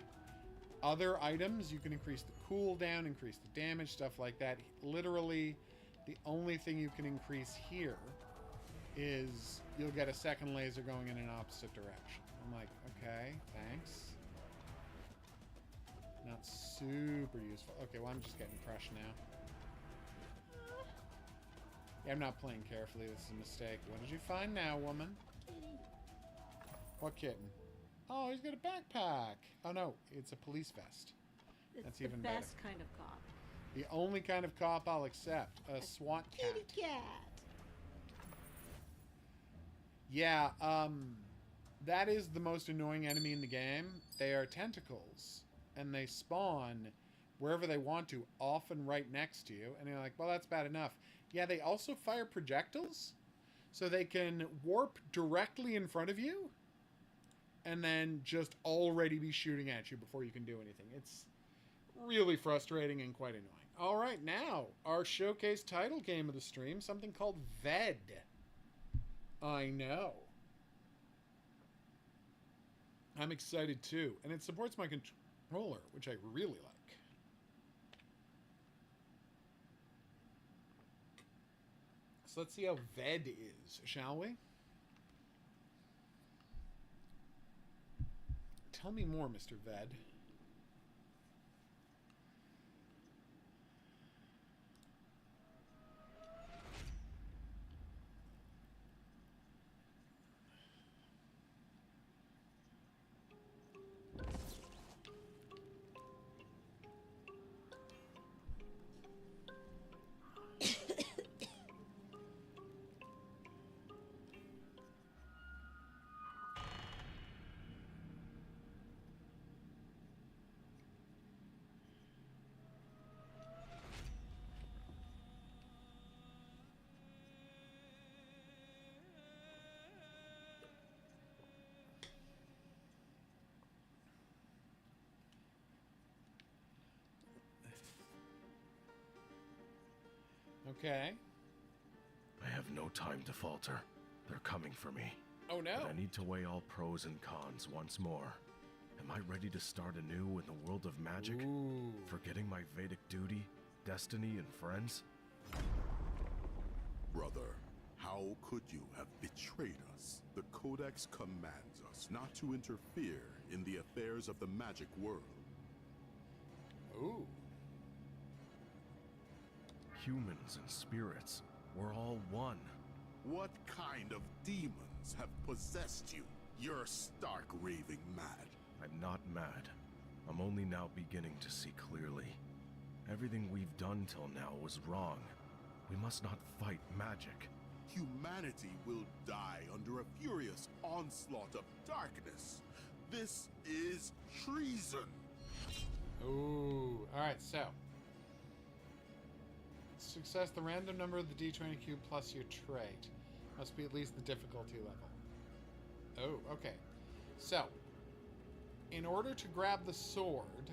other items, you can increase the cooldown, increase the damage, stuff like that. Literally, the only thing you can increase here is you'll get a second laser going in an opposite direction. I'm like, okay, thanks. Not super useful. Okay, well, I'm just getting crushed now. Yeah, I'm not playing carefully. This is a mistake. What did you find now, woman? What kitten? Oh, he's got a backpack. Oh, no, it's a police vest. It's That's the even best better. kind of cop. The only kind of cop I'll accept. A SWAT cat. Kitty cat. Yeah, that is the most annoying enemy in the game. They are tentacles, and they spawn wherever they want to, often right next to you. And you're like, well, that's bad enough. Yeah, they also fire projectiles, so they can warp directly in front of you, and then just already be shooting at you before you can do anything. It's really frustrating and quite annoying. All right, now, our showcase title game of the stream, something called VED. I know. I'm excited too. And it supports my controller, which I really like. So let's see how VED is, shall we? Tell me more, Mr. VED. Okay. I have no time to falter. They're coming for me. Oh no. But I need to weigh all pros and cons once more. Am I ready to start anew in the world of magic? Ooh. Forgetting my Vedic duty, destiny, and friends? Brother, how could you have betrayed us? The Codex commands us not to interfere in the affairs of the magic world. Ooh. Humans and spirits, we're all one. What kind of demons have possessed you? You're stark raving mad. I'm not mad. I'm only now beginning to see clearly. Everything we've done till now was wrong. We must not fight magic. Humanity will die under a furious onslaught of darkness. This is treason. Ooh. Alright, so. Success, the random number of the D20 cube plus your trait. Must be at least the difficulty level. Oh, okay. So, in order to grab the sword,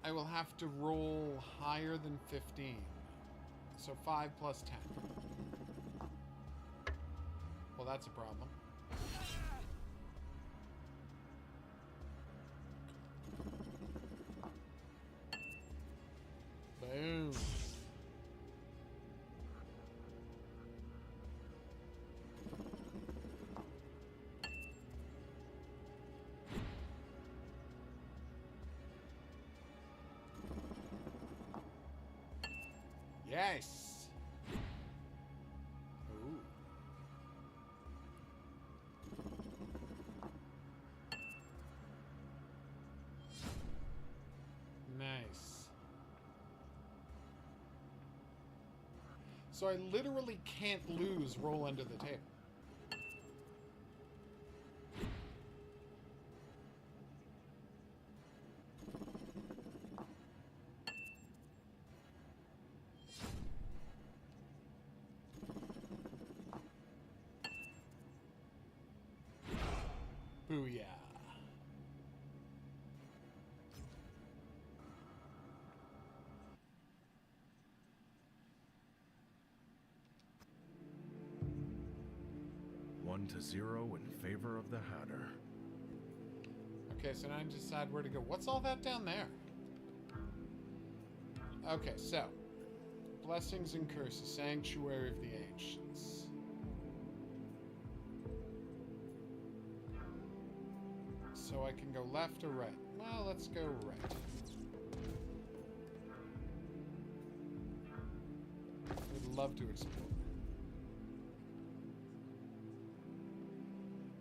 I will have to roll higher than 15. So 5 plus 10. Well, that's a problem. Boom. Yes. Ooh. Nice. So I literally can't lose roll under the table. Booyah. 1-0 in favor of the Hatter. Okay, so now I decide where to go. What's all that down there? Okay, so. Blessings and curses. Sanctuary of the Ancients. So I can go left or right. Well, let's go right. Would love to explore.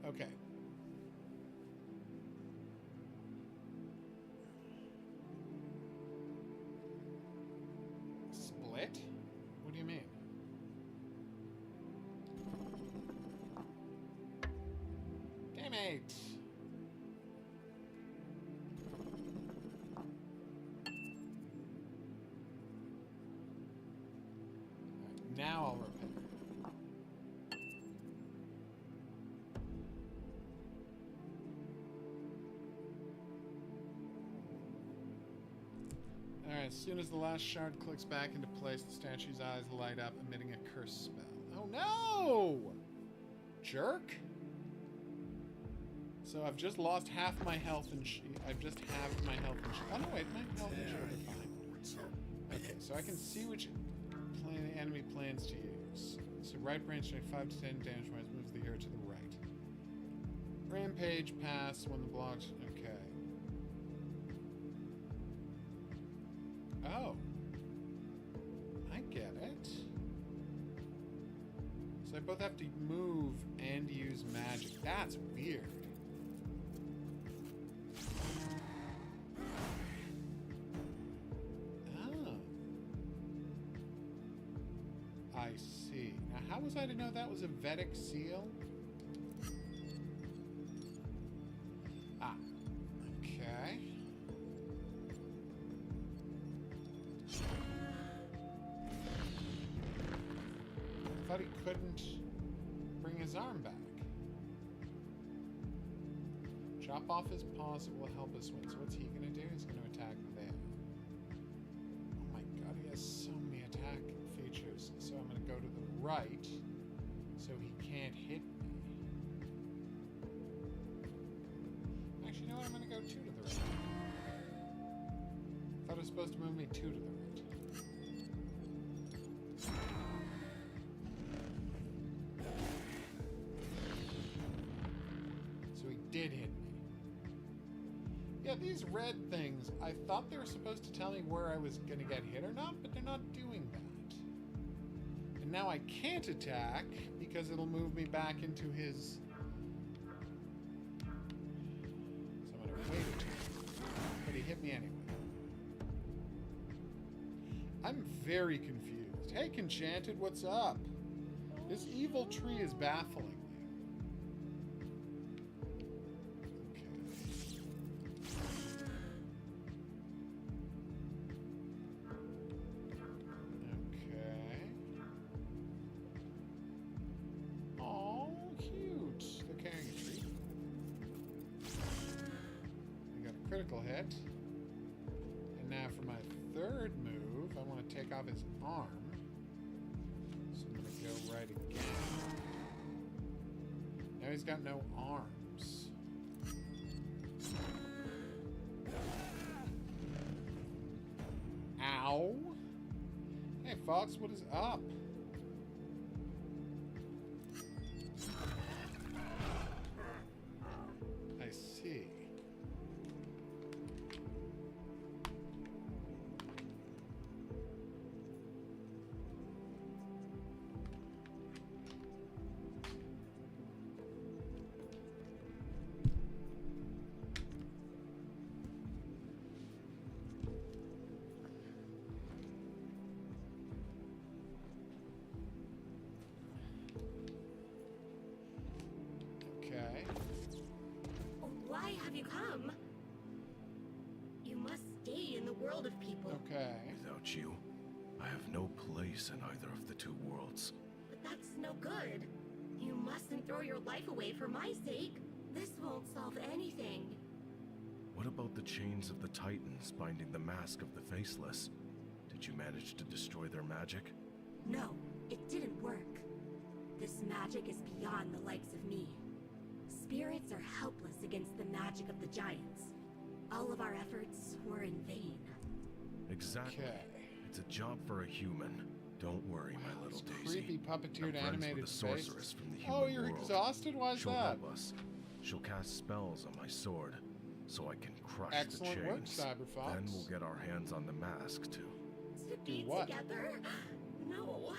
Okay. Split? What do you mean? Damn it! Now I'll repair. Alright, as soon as the last shard clicks back into place, the statue's eyes light up, emitting a curse spell. Oh no! Jerk! So I've just lost half my health and I've just halved my health and oh no, wait, my health and shield are fine. Okay, so I can see which enemy plans to use. So right range, 5 to 10 damage points, moves the hero to the right. Rampage pass when the blocks. Okay. Oh. I get it. So I both have to move and use magic. That's weird. I see. Now, how was I to know that was a Vedic seal? Ah. Okay. I thought he couldn't bring his arm back. Chop off his paws, it will help us win. So what's he going to do? He's going to attack there. Oh my god, he so many attack features. So I'm going to go to the right so he can't hit me. Actually, you know what? I'm going to go 2 to the right. I thought it was supposed to move me 2 to the right. So he did hit me. Yeah, these red things, I thought they were supposed to tell me where I was going to get hit or not, but they're not doing that. And now I can't attack because it'll move me back into his... So I'm going to wait a turn. But he hit me anyway. I'm very confused. Hey, Enchanted, what's up? This evil tree is baffling. Critical hit. And now for my third move, I want to take off his arm. So I'm going to go right again. Now he's got no arms. Ow! Hey, Fox, what is up? I see. Why have you come? You must stay in the world of people. Okay. Without you, I have no place in either of the two worlds. But that's no good. You mustn't throw your life away for my sake. This won't solve anything. What about the chains of the Titans binding the mask of the Faceless? Did you manage to destroy their magic? No, it didn't work. This magic is beyond the likes of me. Spirits are helpless against the magic of the giants. All of our efforts were in vain. Exactly. Okay. It's a job for a human. Don't worry, my little Daisy. Creepy puppeteered I'm friends animated with a sorceress from the human Oh, you're world. exhausted? Why is She'll that? help us. She'll cast spells on my sword, so I can crush Excellent the work, chains. Cyberfox. Then we'll get our hands on the mask too. To be what? together? No.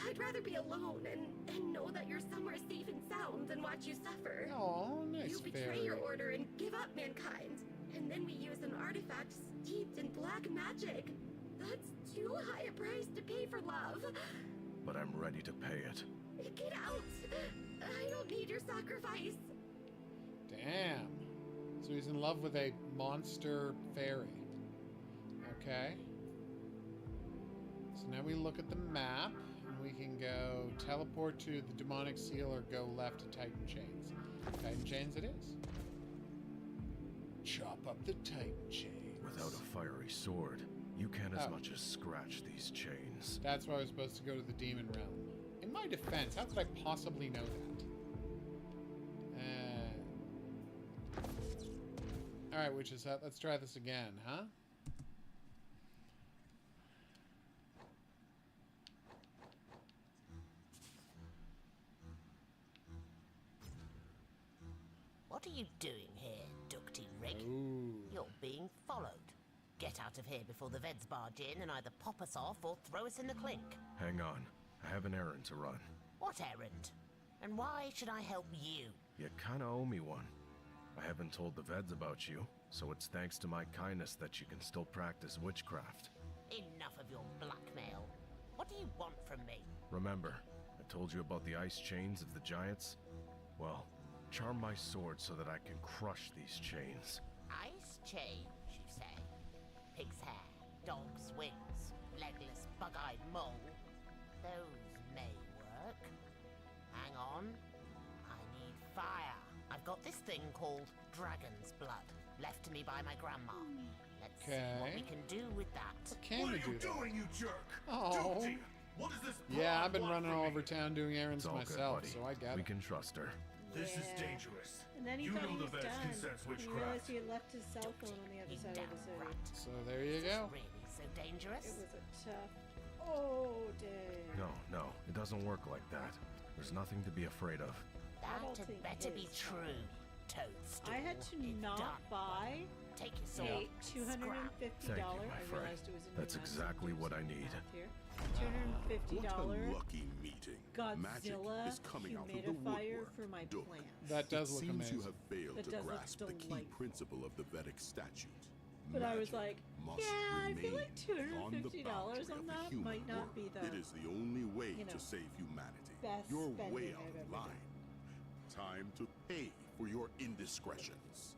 I'd rather be alone and know that you're somewhere safe and sound than watch you suffer. Oh, nice You betray fairy. your order and give up mankind. And then we use an artifact steeped in black magic. That's too high a price to pay for love. But I'm ready to pay it. Get out! I don't need your sacrifice. Damn. So he's in love with a monster fairy. Okay. So now we look at the map, and we can go teleport to the demonic seal or go left to Titan Chains. Titan Chains it is. Chop up the Titan Chains. Without a fiery sword, you can't as much as scratch these chains. That's why I was supposed to go to the Demon Realm. In my defense, how could I possibly know that? Alright, which is that? Let's try this again, huh? What are you doing here, Ducty Rig? Ooh. You're being followed. Get out of here before the Veds barge in and either pop us off or throw us in the clink. Hang on. I have an errand to run. What errand? And why should I help you? You kinda owe me one. I haven't told the Veds about you, so it's thanks to my kindness that you can still practice witchcraft. Enough of your blackmail. What do you want from me? Remember, I told you about the ice chains of the giants? Well, charm my sword so that I can crush these chains. Ice chains, you say? Pig's hair, dog's wings, legless, bug-eyed mole. Those may work. Hang on. I need fire. I've got this thing called dragon's blood, left to me by my grandma. Let's see what we Okay. can do with that. What can we do there? you jerk? Oh. Duty! What is this Yeah, I've broad been want running from all me? over town doing errands It's all good, myself, buddy. so I get We it. can trust her. This is Yeah. dangerous. And then he You thought know he the was VED's done. consents And he witchcraft. realized he had left his cell phone on the other side of the city. So there you go. Really so dangerous? It was a tough. Oh, dang. No, no, it doesn't work like that. There's nothing to be afraid of. I don't That think had better it be is true, Toadstool. I had to It's not done. buy Take your sword. a $250. Thank you, my I friend. realized it was a That's exactly what I need. What a $250 lucky meeting. Magic Godzilla is coming out of the humidifier woodwork. for my Dope. plants. That does It look seems amazing. you have failed That to does look grasp the key delightful. principle of the Vedic statute. But I was Magic like, must yeah, I feel remain like beyond the $250 boundary on of the that human might not world. be the It is the only way you know, to save humanity. best You're spending way out I've of ever line. Time to pay for your indiscretions.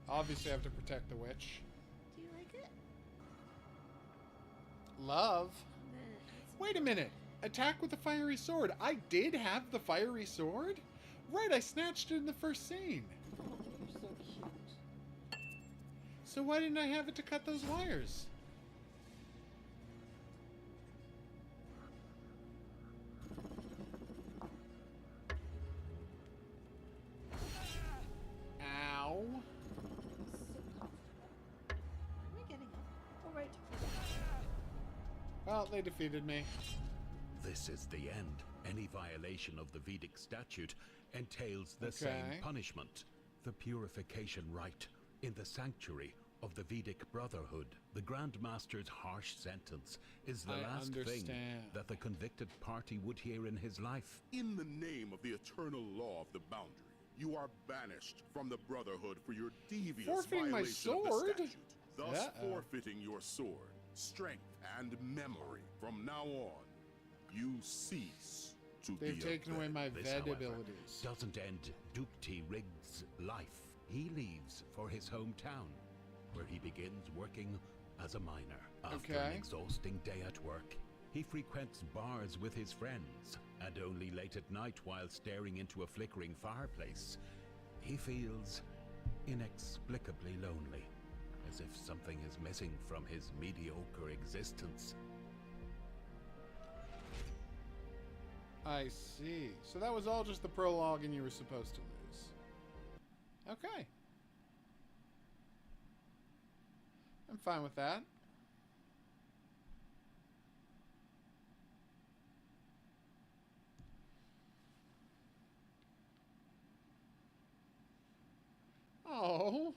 Obviously, I have to protect the witch. Do you like it? Love. Wait a minute. Attack with the fiery sword. I did have the fiery sword? Right, I snatched it in the first scene. You're so cute. So why didn't I have it to cut those wires? Ow. Am I getting up? Oh, right. Well, they defeated me. This is the end. Any violation of the Vedic statute entails the Okay. same punishment. The purification rite in the sanctuary of the Vedic Brotherhood. The Grand Master's harsh sentence is the I last thing understand. that the convicted party would hear in his life. In the name of the eternal law of the boundary, you are banished from the Brotherhood for your devious Forfeiting my violation of the sword? statute, thus Uh-oh. forfeiting your sword, strength, and memory. From now on, you cease to They've be taken a away Ved. my This, VED however, abilities. doesn't end Dukti Riggs' life. He leaves for his hometown, where he begins working as a miner. After an Okay. exhausting day at work, he frequents bars with his friends, and only late at night, while staring into a flickering fireplace, he feels inexplicably lonely, as if something is missing from his mediocre existence. I see. So that was all just the prologue and you were supposed to lose. Okay. I'm fine with that. Oh.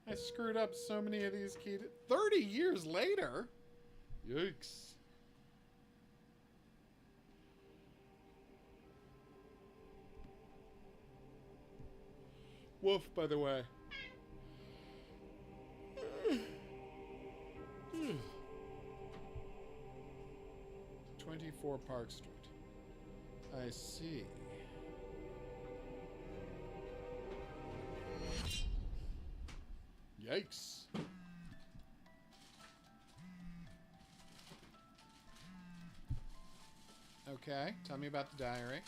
I screwed up so many of these key 30 years later? Yikes. Woof, by the way. 24 Park Street. I see. Yikes. Okay, tell me about the diary.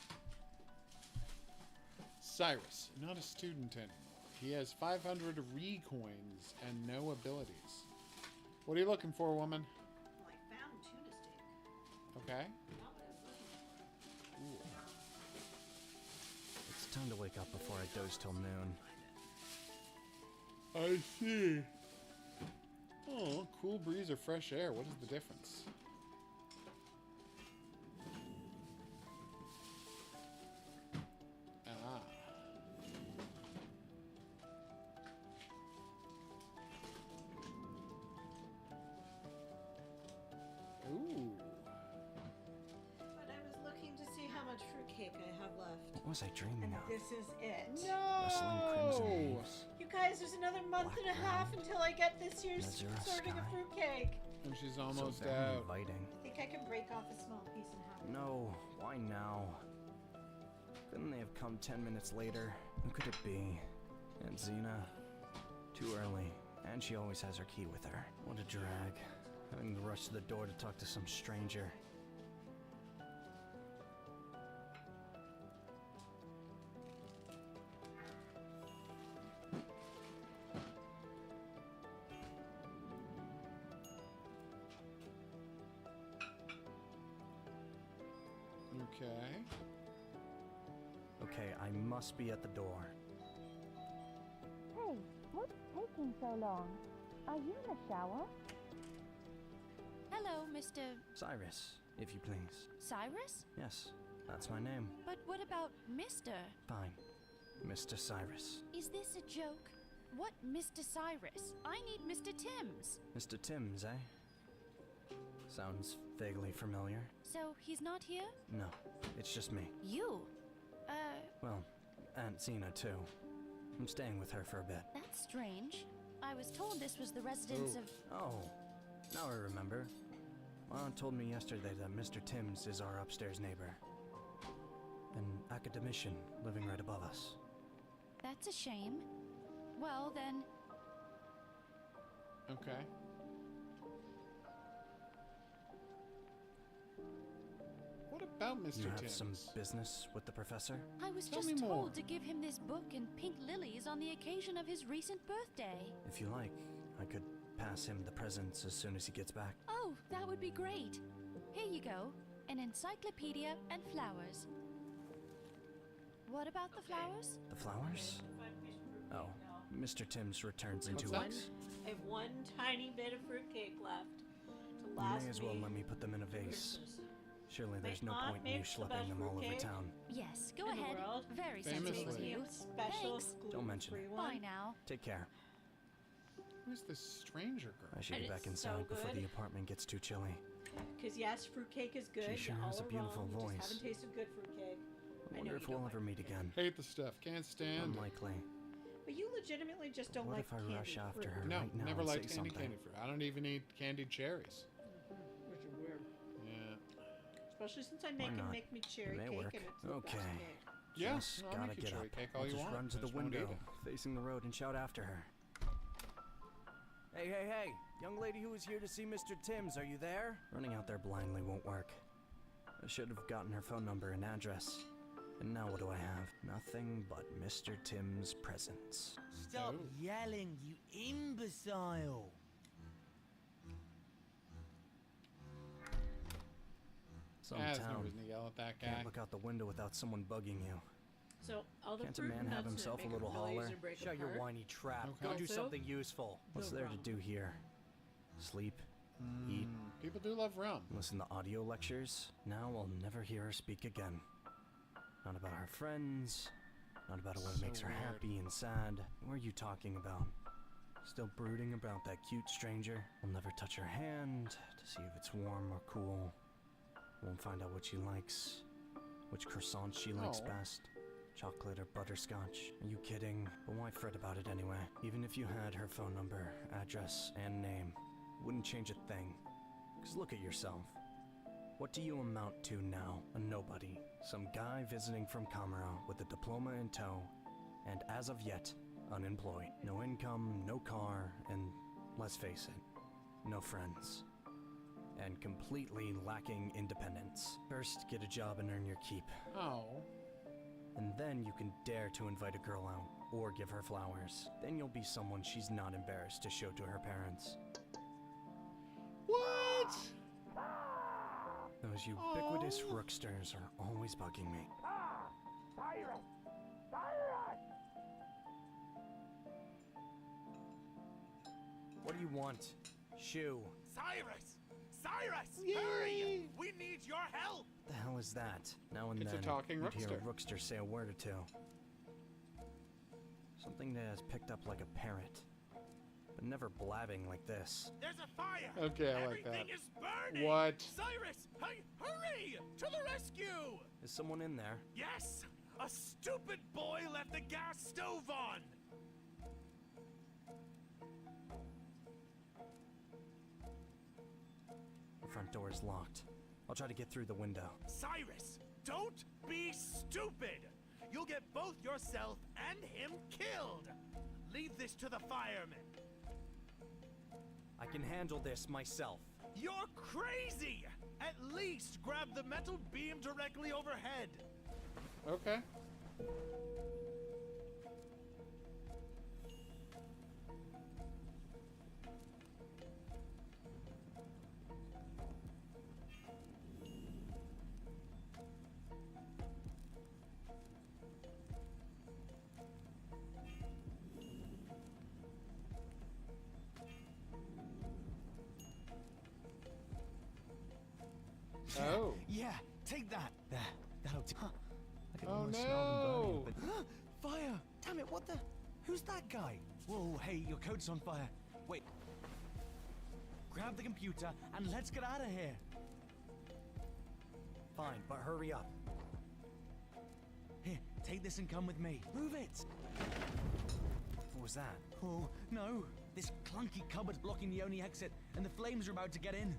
Cyrus, not a student anymore. He has 500 recoins and no abilities. What are you looking for, woman? Well, I found tuna steak. Okay. Not what I was looking for. Ooh. It's time to wake up before I doze till noon. I see. Oh, cool breeze or fresh air. What is the difference? Ah. Ooh. But I was looking to see how much fruitcake I have left. What was I dreaming of? This is it. Rustling crimson No! leaves. You guys, there's another month and a half until I get this year's Azure serving of sky. fruitcake. And she's So almost very out. inviting. I think I can break off a small piece and have it. No, why now? Couldn't they have come 10 minutes later? Who could it be? Aunt Xena? Too early. And she always has her key with her. What a drag. Having to rush to the door to talk to some stranger. Okay. Okay, I must be at the door. Hey, what's taking so long? Are you in the shower? Hello, Mr. Cyrus, if you please. Cyrus? Yes, that's my name. But what about Mr.? Fine. Mr. Cyrus. Is this a joke? What Mr. Cyrus? I need Mr. Timms. Mr. Timms, eh? Sounds vaguely familiar. So he's not here? No, it's just me. You? Well, Aunt Zena, too. I'm staying with her for a bit. That's strange. I was told this was the residence of... Oh, now I remember. My aunt told me yesterday that Mr. Timms is our upstairs neighbor. An academician living right above us. That's a shame. Well, then... Okay. What about Mr. You have Timms? some business with the professor? I was Tell just me more. told to give him this book and pink lilies on the occasion of his recent birthday. If you like, I could pass him the presents as soon as he gets back. Oh, that would be great. Here you go. An encyclopedia and flowers. What about the flowers? The flowers? Oh, Mr. Timms returns in What's 2 that? weeks. I have one tiny bit of fruitcake left to You last may as well me let me put them in a vase. Christmas. Surely there's no aunt point in you makes the schlepping best them all over fruitcake. town. Yes, go In the ahead. world. Very sensible of Famously. you. Special Thanks. Don't mention it. gluten-free one. Bye now. Take care. Who's this stranger girl? I should And get back it's so inside before good. the apartment gets too chilly. Because yes, fruitcake is good. She sure You're has all a beautiful wrong. You voice. just haven't tasted good fruitcake. I I wonder know if you we'll don't ever like meet again. Hate the stuff. Can't stand it. Unlikely. But you legitimately just don't What like if I candy rush after fruit. her? No, right now never and liked say any something. candy fruit. I don't even eat candied cherries. Which is weird. Yeah. Especially since I Why can not? make me cherry May cake work. and it's the best Okay. cake. Yeah, Just no, I'll gotta make you get cherry up. cake all I'll you just want. run to I the just won't eat window, it. facing the road, and shout after her. Hey, hey, hey! Young lady who is here to see Mr. Timms, are you there? Running out there blindly won't work. I should have gotten her phone number and address. And now what do I have? Nothing but Mr. Timms' presents. Stop yelling, you imbecile! Some There's no town. reason to yell at that guy. Can't look out the window without someone bugging you. So all the Can't a fruit man and have nuts in it himself a make little noise holler? and break Shut your apart. whiny trap. Okay. Go do Also, something useful. What's No there rum. to do here? Sleep? Eat? People do love rum. Listen to audio lectures? Now I'll never hear her speak again. Not about her friends. Not about what So makes her weird. happy and sad. What are you talking about? Still brooding about that cute stranger? I'll never touch her hand to see if it's warm or cool. Won't find out what she likes. Which croissant she likes Oh. best. Chocolate or butterscotch? Are you kidding? But why fret about it anyway? Even if you had her phone number, address, and name, wouldn't change a thing. 'Cause look at yourself. What do you amount to now? A nobody. Some guy visiting from Camera with a diploma in tow, and as of yet, unemployed. No income, no car, and let's face it, no friends. And completely lacking independence. First, get a job and earn your keep. Oh. And then you can dare to invite a girl out, or give her flowers. Then you'll be someone she's not embarrassed to show to her parents. What? Those ubiquitous rooksters are always bugging me. Cyrus! Cyrus! What do you want? Shoo. Cyrus! Cyrus! Hurry! We need your help! The hell is that? Now and It's a then, talking you'd hear a rookster. rookster say a word or two. Something that has picked up like a parrot, but never blabbing like this. There's a fire! Okay, I like that. Everything is burning! What? Cyrus! Hurry! To the rescue! Is someone in there? Yes! A stupid boy left the gas stove on! The front door is locked. I'll try to get through the window. Cyrus! Don't be stupid! You'll get both yourself and him killed! Leave this to the firemen! I can handle this myself. You're crazy! At least grab the metal beam directly overhead! Okay. take that. There, that'll do. Huh. I can Oh, almost smell them no. burning, but fire! Damn it! What the? Who's that guy? Whoa! Hey, your coat's on fire. Wait. Grab the computer and let's get out of here. Fine, but hurry up. Here, take this and come with me. Move it! What was that? Oh, no. This clunky cupboard's blocking the only exit, and the flames are about to get in.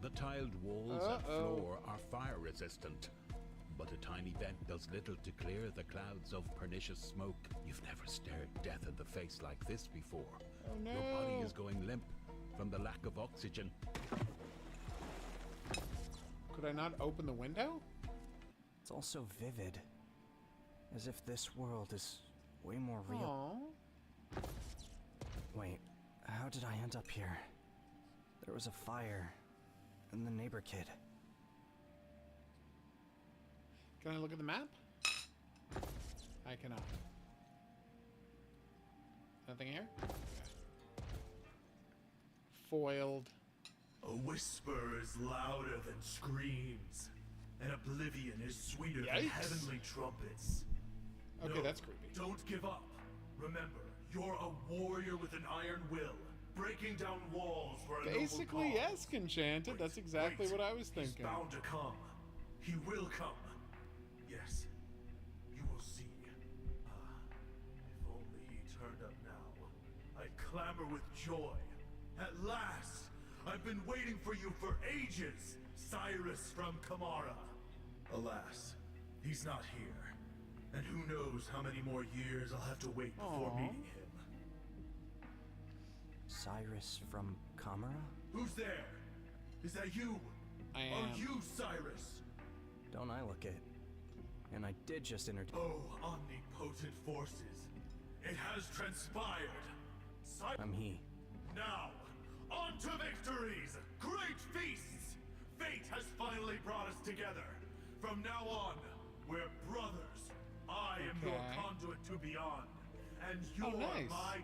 The tiled walls and floor are fire resistant, but a tiny vent does little to clear the clouds of pernicious smoke. You've never stared death in the face like this before. Oh, no. Your body is going limp from the lack of oxygen. Could I not open the window? It's all so vivid. As if this world is way more real. Aww. Wait, how did I end up here? There was a fire, and the neighbor kid. Can I look at the map? I cannot. Nothing here? Okay. Foiled. A whisper is louder than screams, and oblivion is sweeter than Yikes. heavenly trumpets. Okay, No, that's creepy. Don't give up. Remember, you're a warrior with an iron will, breaking down walls for a Basically, noble cause. yes, Enchanted. That's exactly Wait, what I was he's thinking. bound to come. He will come. Yes, you will see. If only he turned up now. I'd clamor with joy. At last! I've been waiting for you for ages, Cyrus from Kamara. Alas, he's not here. And who knows how many more years I'll have to wait before meeting him. Cyrus from Kamara? Who's there? Is that you? I Are am. you Cyrus? Don't I look it? And I did just introduce. Oh, omnipotent forces. It has transpired. I'm he. Now, on to victories! Great feasts! Fate has finally brought us together. From now on, we're brothers. I am your Okay. conduit to beyond. And you're nice. my...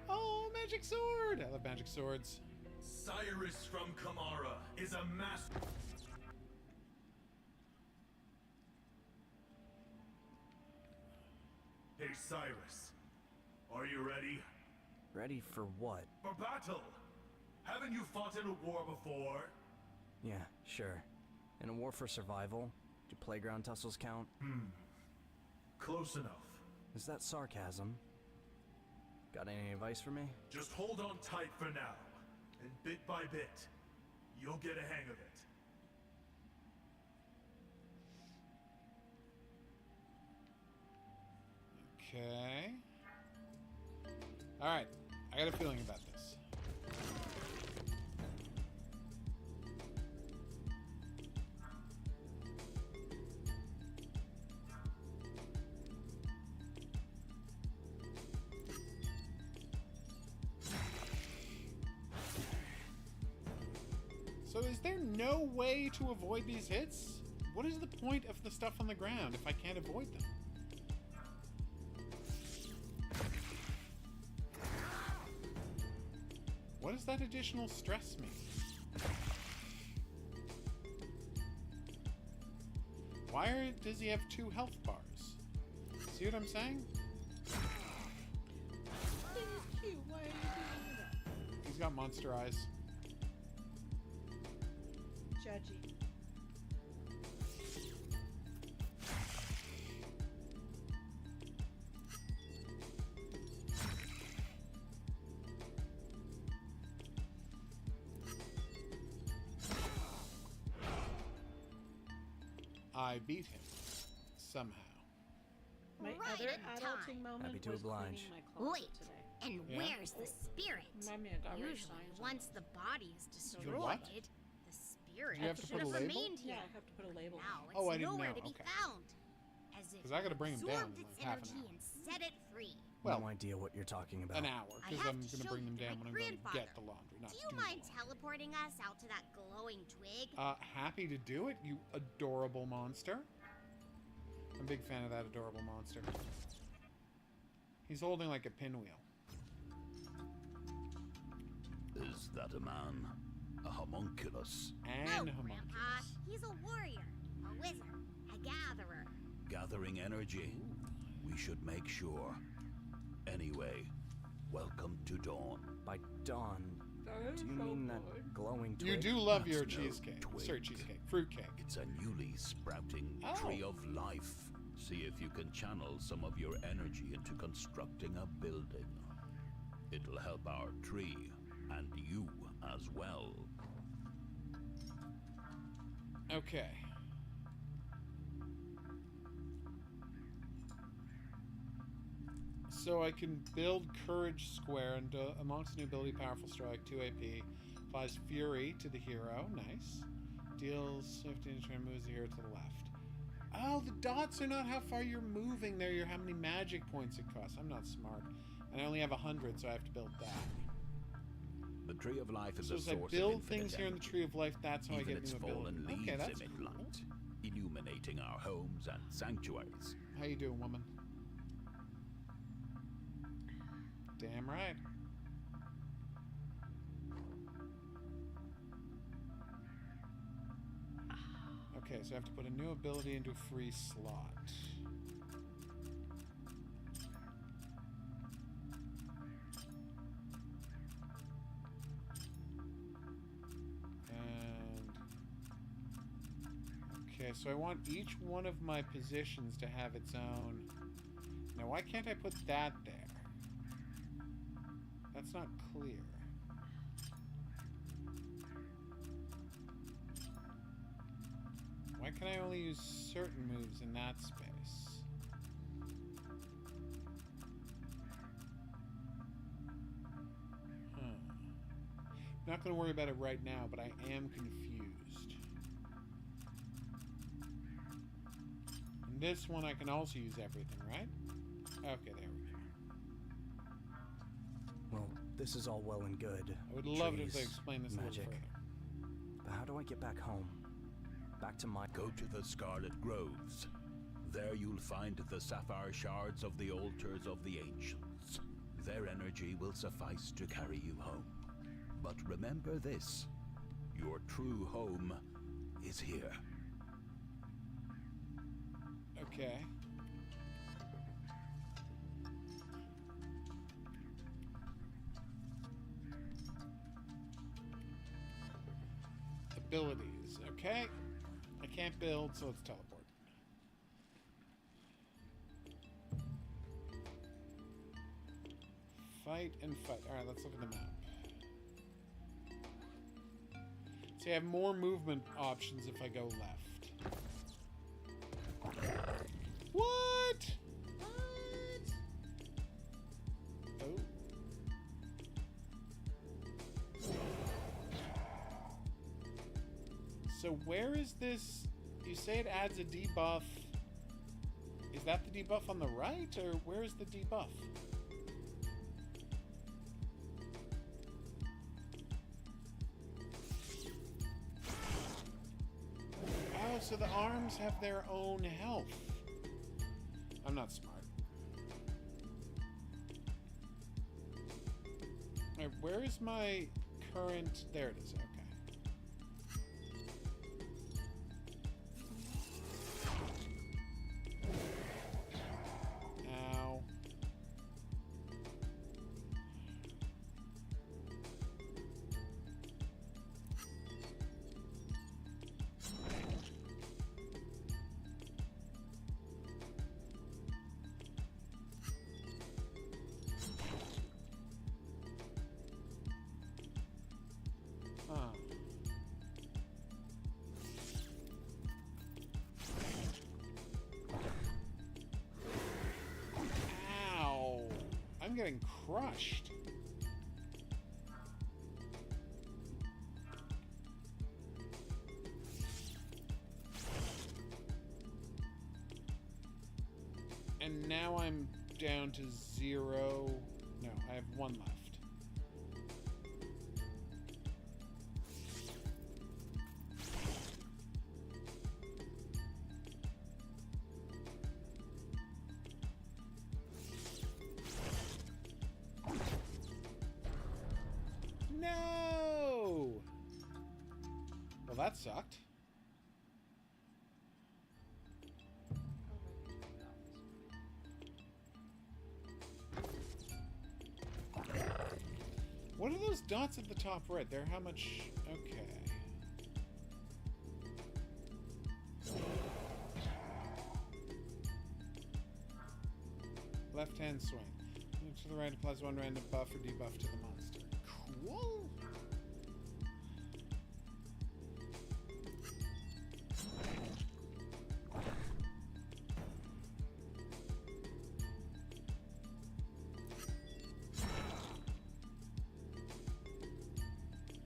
Oh, magic sword! I love magic swords. Cyrus from Kamara is a master... Hey, Cyrus. Are you ready? Ready for what? For battle! Haven't you fought in a war before? Yeah, sure. In a war for survival, do playground tussles count? Close enough. Is that sarcasm? Got any advice for me? Just hold on tight for now, and bit by bit, you'll get a hang of it. Okay. Alright. I got a feeling about this. So is there no way to avoid these hits? What is the point of the stuff on the ground if I can't avoid them? What does that additional stress mean? Why does he have 2 health bars? See what I'm saying? Cute, why are you doing that? He's got monster eyes. Judgy. I beat him. Somehow. My Right other in adulting time. moment Happy to was oblige. cleaning my closet Wait, today. and Yeah? where's the spirit? Remind me I got rid of Usually, signs on once it. the body is The what? destroyed, the spirit Do you have to should put a have label? remained here. Yeah, I have to put a label. Now it's Oh, I didn't nowhere know. to be Okay. found. As if 'Cause I gotta bring him down absorbed in its like half an energy hour. and set it free. Well, no idea what you're talking about. an hour, I because have I'm to going to show bring you them to down my when I'm going to grandfather. get the laundry, not Do you do mind the teleporting us out to that glowing twig? laundry. Happy to do it, you adorable monster. I'm a big fan of that adorable monster. He's holding like a pinwheel. Is that a man? A homunculus. An No, homunculus. Grandpa. He's a warrior, a wizard, a gatherer. Gathering energy. We should make sure. Anyway, welcome to Dawn. By dawn, do you mean that glowing twig? You do love your That's no cheesecake. twig. Sorry, cheesecake. Fruitcake. It's a newly sprouting tree of life. See if you can channel some of your energy into constructing a building. It'll help our tree, and you as well. Okay. So I can build Courage Square and amongst new ability, Powerful Strike, 2 AP. Applies Fury to the hero. Nice. Deals 15 turn, moves the hero to the left. Oh, the dots are not how far you're moving. They're how many magic points it costs. I'm not smart. And I only have 100, so I have to build that. The Tree of Life is So a as I source build of infinite things here in the energy. Tree of Life, that's how I Even get its new fallen ability. leaves Okay, that's emit cool. light, illuminating our homes and sanctuaries. How you doing, woman? Damn right. Okay, so I have to put a new ability into a free slot. And okay, so I want each one of my positions to have its own. Now, why can't I put that there? That's not clear. Why can I only use certain moves in that space? I'm not going to worry about it right now, but I am confused. And this one I can also use everything, right? Okay, there we go. Well, this is all well and good. I would love it if they Trees, explained this a magic. little further. But how do I get back home? Back to my... Go to the Scarlet Groves. There you'll find the sapphire shards of the altars of the ancients. Their energy will suffice to carry you home. But remember this, your true home is here. Okay. Abilities. Okay. I can't build, so let's teleport. Fight and fight. Alright, let's look at the map. See, I have more movement options if I go left. What? Oh. So where is this? You say it adds a debuff. Is that the debuff on the right, or where is the debuff? Oh, so the arms have their own health. I'm not smart. Alright, where is my current? There it is. Okay. Ow. Huh. Ow. I'm getting crushed. And now I'm down to 0. No, I have 1 left. No! that sucked. What are those dots at the top right? They're how much... Okay. Left-hand swing. Move to the right applies one random buff or debuff to the monster. Cool!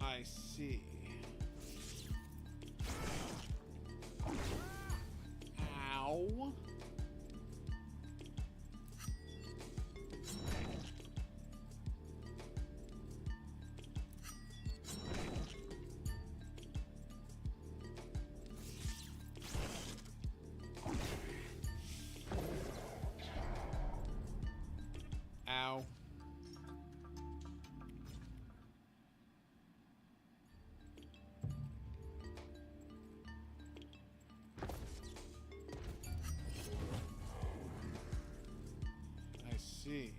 I see. Ow. Ow. I see.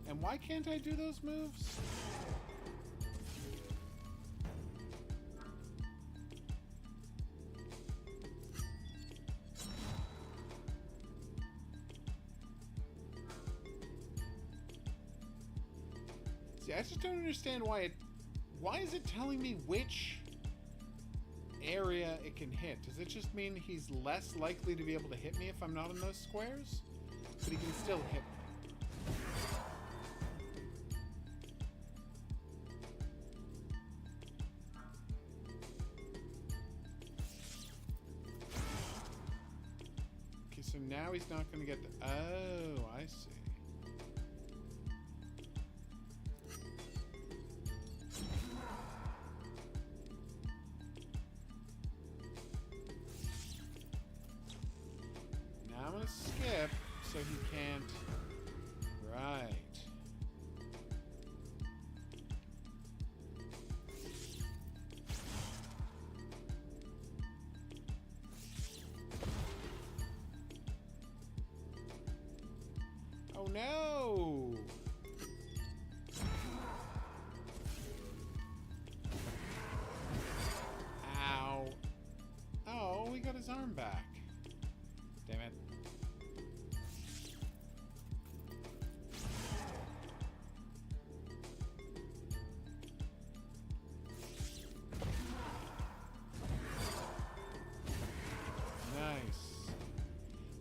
And why can't I do those moves? See, I just don't understand why it... Why is it telling me which area it can hit? Does it just mean he's less likely to be able to hit me if I'm not in those squares? But he can still hit me. Okay, so now he's not going to get the... Oh, I see. Now I'm going to skip so he can't... Right. Oh no! Ow. Oh, he got his arm back. Damn it. Nice.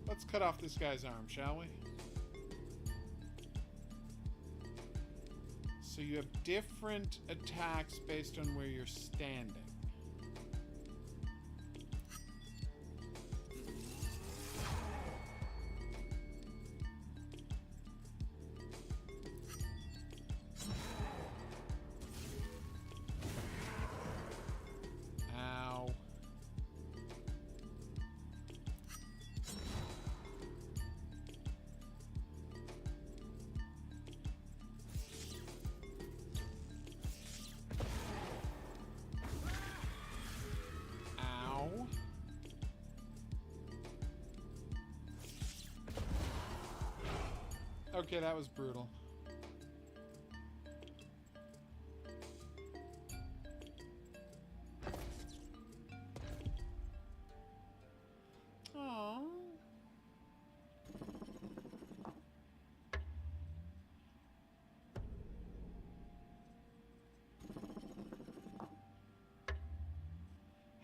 Let's cut off this guy's arm, shall we? So you have different attacks based on where you're standing. Ow. Ow. Okay, that was brutal. Aww.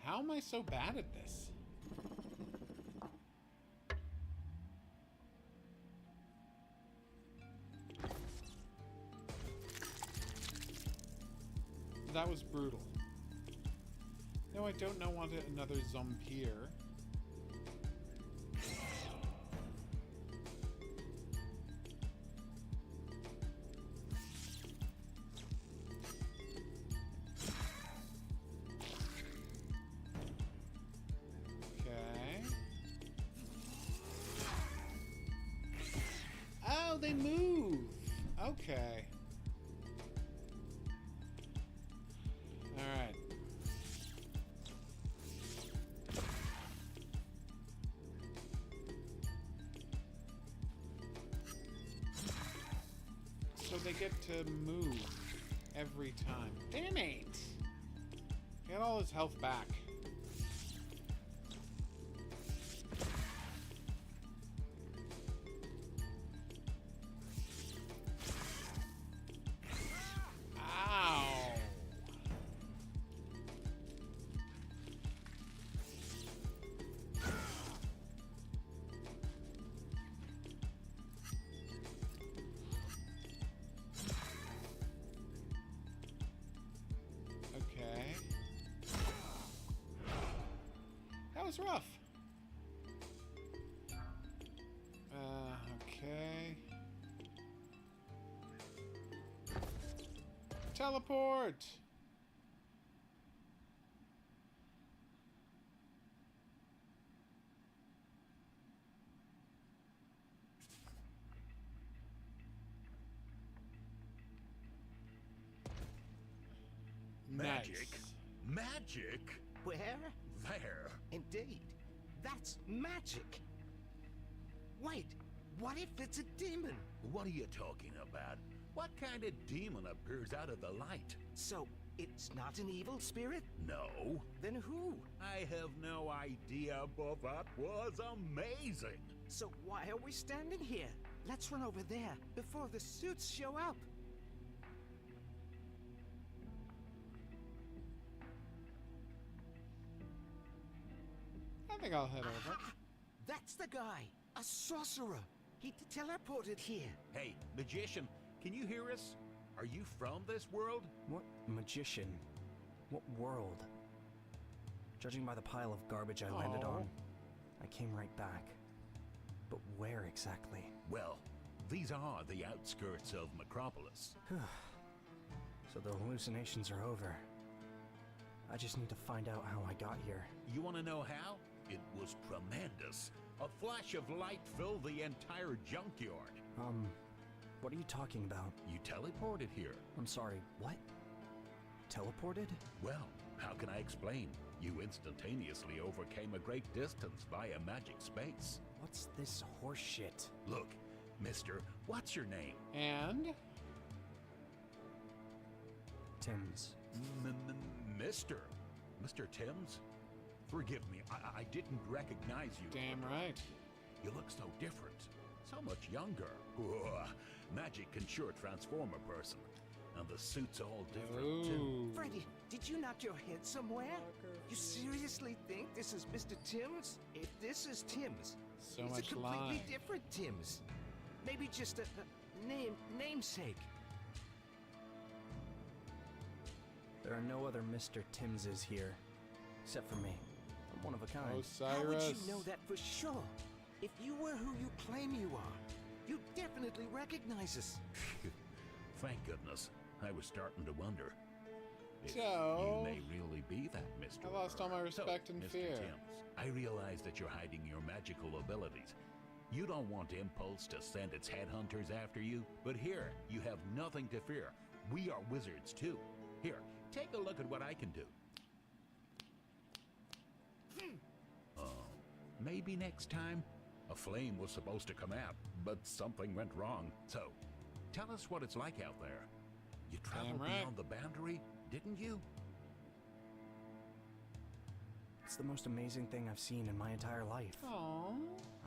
How am I so bad at this? That was brutal. No, I don't know want another Zompier. Okay. they move. Okay. Alright. So they get to move every time. Damn it! Get all his health back. Ow! Okay. That was rough. Okay. Teleport! Magic? Nice. Magic? Where? There. Indeed. That's magic. Wait, what if it's a demon? What are you talking about? What kind of demon appears out of the light? So, it's not an evil spirit? No. Then who? I have no idea, but that was amazing. So why are we standing here? Let's run over there before the suits show up. I think I'll head over. That's the guy, a sorcerer. He teleported here. Hey, magician, can you hear us? Are you from this world? What magician? What world? Judging by the pile of garbage I landed on, I came right back. But where exactly? Well, these are the outskirts of Macropolis. So the hallucinations are over. I just need to find out how I got here. You want to know how? It was tremendous. A flash of light filled the entire junkyard. What are you talking about? You teleported here. I'm sorry, what? Teleported? Well, how can I explain? You instantaneously overcame a great distance via magic space. What's this horse shit? Look, mister, what's your name? And? Timms. Mister? Mr. Timms? Forgive me, I didn't recognize you. Damn right. You look so different. So much younger. Ugh, magic can sure transform a person. And the suit's all different, too. Freddy, did you knock your head somewhere? You seriously think this is Mr. Timms? If this is Timms, So he's much a completely lying. different Timms. Maybe just a namesake. There are no other Mr. Timmses here, except for me. I'm one of a kind. Osiris. How would you know that for sure? If you were who you claim you are, you'd definitely recognize us. Thank goodness. I was starting to wonder. If So, you may really be that Mr. I lost all my respect and Mr. fear. Timms, I realize that you're hiding your magical abilities. You don't want Impulse to send its headhunters after you, but here, you have nothing to fear. We are wizards too. Here, take a look at what I can do. Maybe next time? A flame was supposed to come out, but something went wrong. So, tell us what it's like out there. You traveled right. beyond the boundary, didn't you? It's the most amazing thing I've seen in my entire life. Aww.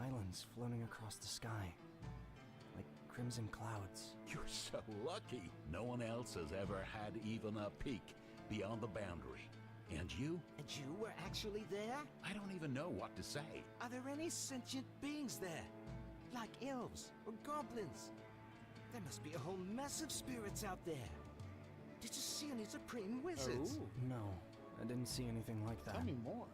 Islands floating across the sky, like crimson clouds. You're so lucky. No one else has ever had even a peek beyond the boundary. And you? And you were actually there? I don't even know what to say. Are there any sentient beings there? Like elves or goblins? There must be a whole mess of spirits out there. Did you see any supreme wizards? Oh. No, I didn't see anything like that. Tell me more.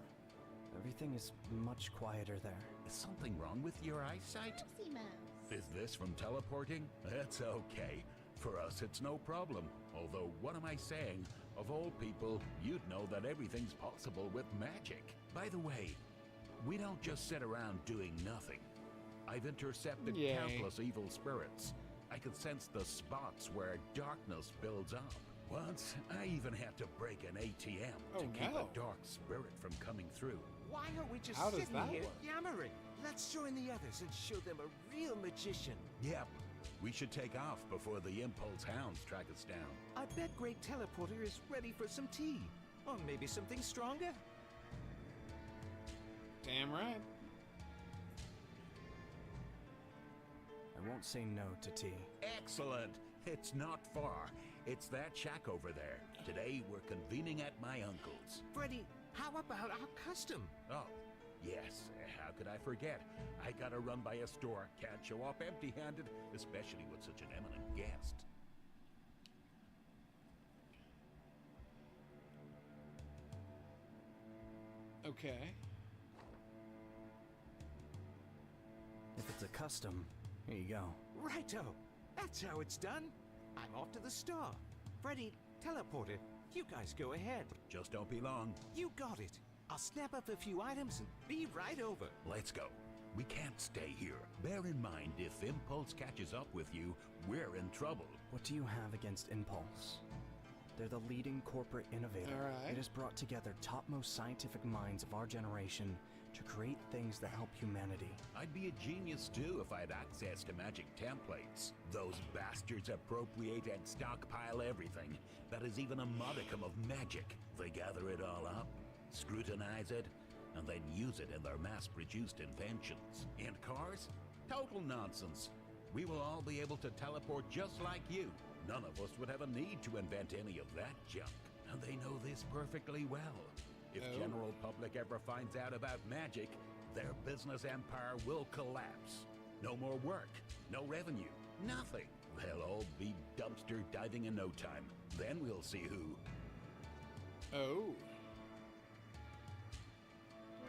Everything is much quieter there. Is something wrong with your eyesight? Pussy mouse. Is this from teleporting? That's okay. For us, it's no problem. Although, what am I saying? Of all people, you'd know that everything's possible with magic. By the way, we don't just sit around doing nothing. I've intercepted Yay. countless evil spirits. I can sense the spots where darkness builds up. Once, I even had to break an ATM to keep a dark spirit from coming through. Why aren't we just How does sitting that here work? yammering? Let's join the others and show them a real magician. Yep. We should take off before the Impulse Hounds track us down. I bet Great Teleporter is ready for some tea. Or maybe something stronger. Damn right. I won't say no to tea. Excellent. It's not far. It's that shack over there. Today we're convening at my uncle's. Freddy, how about our custom? Oh, yes. How could I forget? I gotta run by a store. Can't show up empty-handed, especially with such an eminent guest. Okay. If it's a custom, here you go. Righto. That's how it's done. I'm off to the store. Freddy, Teleporter, you guys go ahead. Just don't be long. You got it. I'll snap up a few items and be right over. Let's go. We can't stay here. Bear in mind, if Impulse catches up with you, we're in trouble. What do you have against Impulse? They're the leading corporate innovator. All right. It has brought together topmost scientific minds of our generation to create things that help humanity. I'd be a genius too if I had access to magic templates. Those bastards appropriate and stockpile everything. That is even a modicum of magic. They gather it all up, scrutinize it, and then use it in their mass-produced inventions. And cars? Total nonsense. We will all be able to teleport just like you. None of us would have a need to invent any of that junk. And they know this perfectly well. If general public ever finds out about magic, their business empire will collapse. No more work, no revenue, nothing. They'll all be dumpster diving in no time. Then we'll see who. Oh.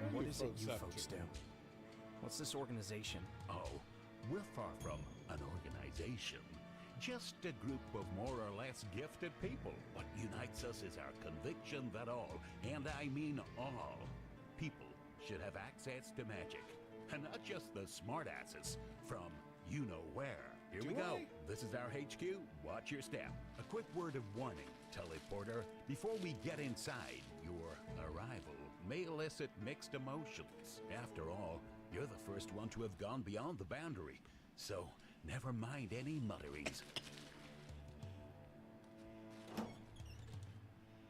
And what you is it folks you up folks to? do? What's this organization? Oh, we're far from an organization. Just a group of more or less gifted people. What unites us is our conviction that all, and I mean all, people should have access to magic. And not just the smartasses from you-know-where. Here we go. This is our HQ. Watch your step. A quick word of warning, Teleporter. Before we get inside, your arrival may elicit mixed emotions. After all, you're the first one to have gone beyond the boundary. So, never mind any mutterings.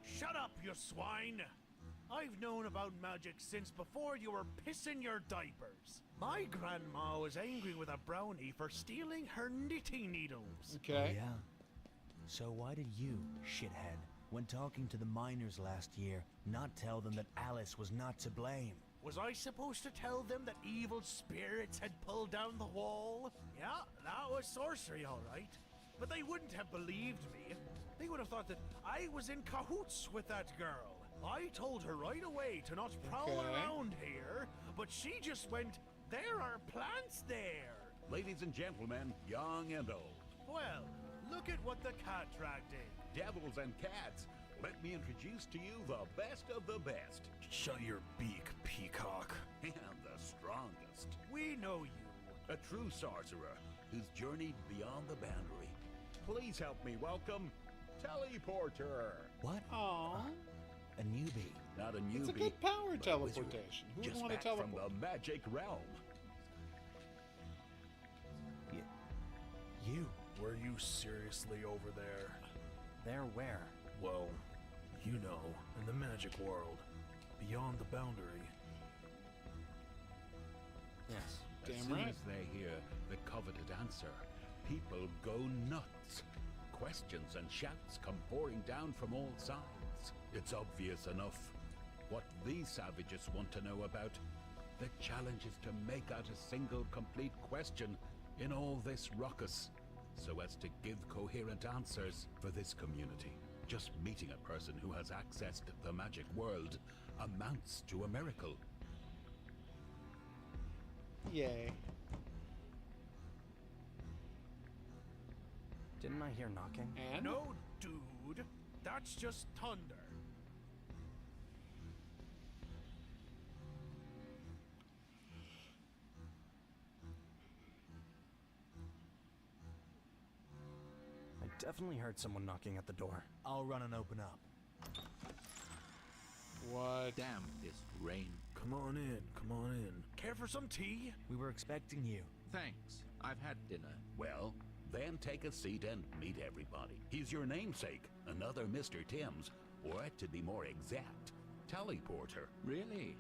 Shut up, you swine! I've known about magic since before you were pissing your diapers. My grandma was angry with a brownie for stealing her knitting needles. Okay. Yeah. So why did you, shithead, when talking to the miners last year, not tell them that Alice was not to blame? Was I supposed to tell them that evil spirits had pulled down the wall? Yeah, that was sorcery, all right. But they wouldn't have believed me. They would have thought that I was in cahoots with that girl. I told her right away to not prowl around here, but she just went, "There are plants there." Ladies and gentlemen, young and old. Well, look at what the cat dragged in. Devils and cats, let me introduce to you the best of the best. Shut your beak, peacock. And the strongest. We know you. A true sorcerer who's journeyed beyond the boundary. Please help me welcome Teleporter. What? Aww. A newbie. Not a newbie. It's a good power but a teleportation. wizard. Who would Just want to back teleport? from the magic realm. You. Were you seriously over there? There where? Well, you know, in the magic world, beyond the boundary. Yes. As soon as they hear the coveted answer, people go nuts. Questions and shouts come pouring down from all sides. It's obvious enough. What these savages want to know about, the challenge is to make out a single complete question in all this ruckus, so as to give coherent answers for this community. Just meeting a person who has accessed the magic world amounts to a miracle. Yay. Didn't I hear knocking? And? No, dude. That's just thunder. definitely heard someone knocking at the door. I'll run and open up. What? Damn this rain. Come on in, come on in. Care for some tea? We were expecting you. Thanks. I've had dinner. Well, then take a seat and meet everybody. He's your namesake, another Mr. Timms, or to be more exact, teleporter. Really?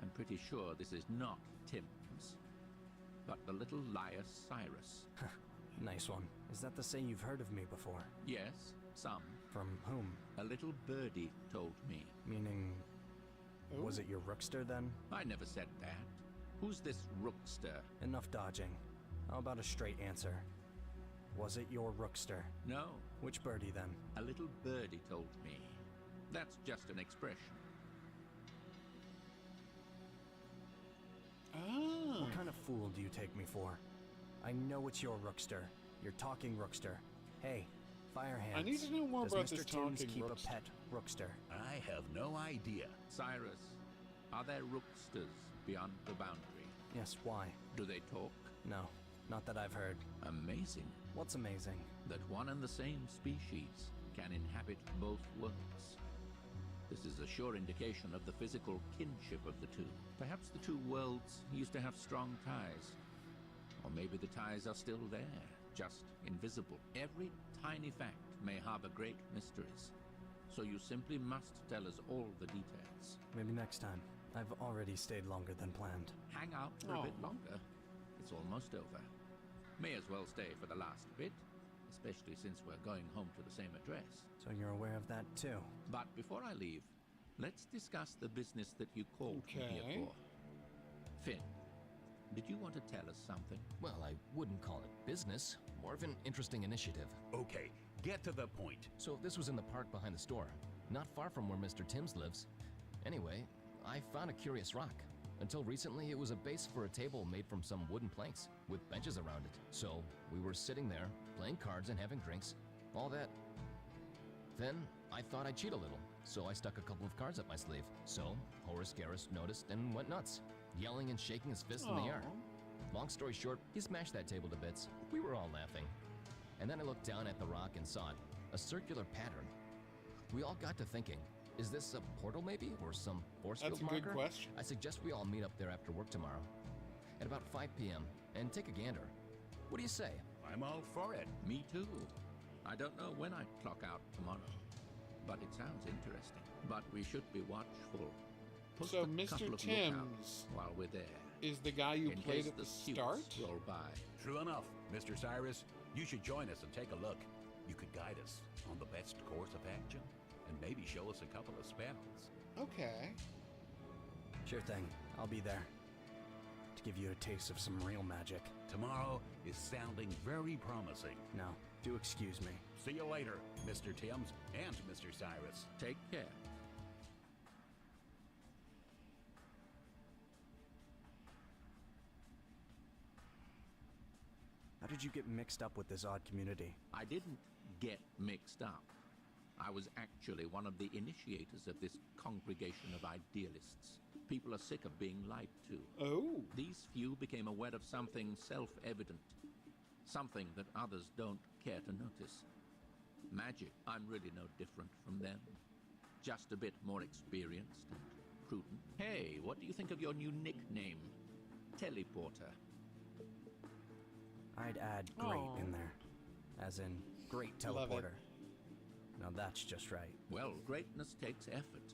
I'm pretty sure this is not Timms, but the little Lice Cyrus. Nice one. Is that to say you've heard of me before? Yes, some. From whom? A little birdie told me. Meaning... Ooh. Was it your rookster then? I never said that. Who's this rookster? Enough dodging. How about a straight answer? Was it your rookster? No. Which birdie then? A little birdie told me. That's just an expression. Ah. What kind of fool do you take me for? I know it's your rookster. Your talking rookster. Hey, fire hands. I need to know more Does about Mr. this Timms talking keep rookster. a pet rookster? I have no idea. Cyrus, are there rooksters beyond the boundary? Yes, why? Do they talk? No, not that I've heard. Amazing. What's amazing? That one and the same species can inhabit both worlds. This is a sure indication of the physical kinship of the two. Perhaps the two worlds used to have strong ties. Or maybe the ties are still there, just invisible. Every tiny fact may harbor great mysteries. So you simply must tell us all the details. Maybe next time. I've already stayed longer than planned. Hang out for a bit longer. It's almost over. May as well stay for the last bit, especially since we're going home to the same address. So you're aware of that too? But before I leave, let's discuss the business that you called me here for. Finn, did you want to tell us something? Well, I wouldn't call it business, more of an interesting initiative. Okay, get to the point. So this was in the park behind the store, not far from where Mr. Timms lives. Anyway, I found a curious rock. Until recently, it was a base for a table made from some wooden planks, with benches around it. So, we were sitting there, playing cards and having drinks, all that. Then, I thought I'd cheat a little, so I stuck a couple of cards up my sleeve. So, Horace Garrus noticed and went nuts, yelling and shaking his fist in the air. Long story short, he smashed that table to bits. We were all laughing. And then I looked down at the rock and saw it, a circular pattern. We all got to thinking, is this a portal maybe, or some force field marker? That's a good question. I suggest we all meet up there after work tomorrow, at about 5 p.m., and take a gander. What do you say? I'm all for it. Me too. I don't know when I clock out tomorrow, but it sounds interesting. But we should be watchful. Post So a Mr. couple of Timms lookouts while we're there. is the guy you in played case at the suits start? roll by. True enough, Mr. Cyrus. You should join us and take a look. You could guide us on the best course of action, and maybe show us a couple of spells. Okay. Sure thing. I'll be there. To give you a taste of some real magic. Tomorrow is sounding very promising. No, do excuse me. See you later, Mr. Timms and Mr. Cyrus. Take care. How did you get mixed up with this odd community? I didn't get mixed up. I was actually one of the initiators of this congregation of idealists. People are sick of being lied to. Oh. These few became aware of something self-evident. Something that others don't care to notice. Magic, I'm really no different from them. Just a bit more experienced and prudent. Hey, what do you think of your new nickname? Teleporter. I'd add great Aw. in there. As in, great Love it. teleporter. Now that's just right. Well, greatness takes effort.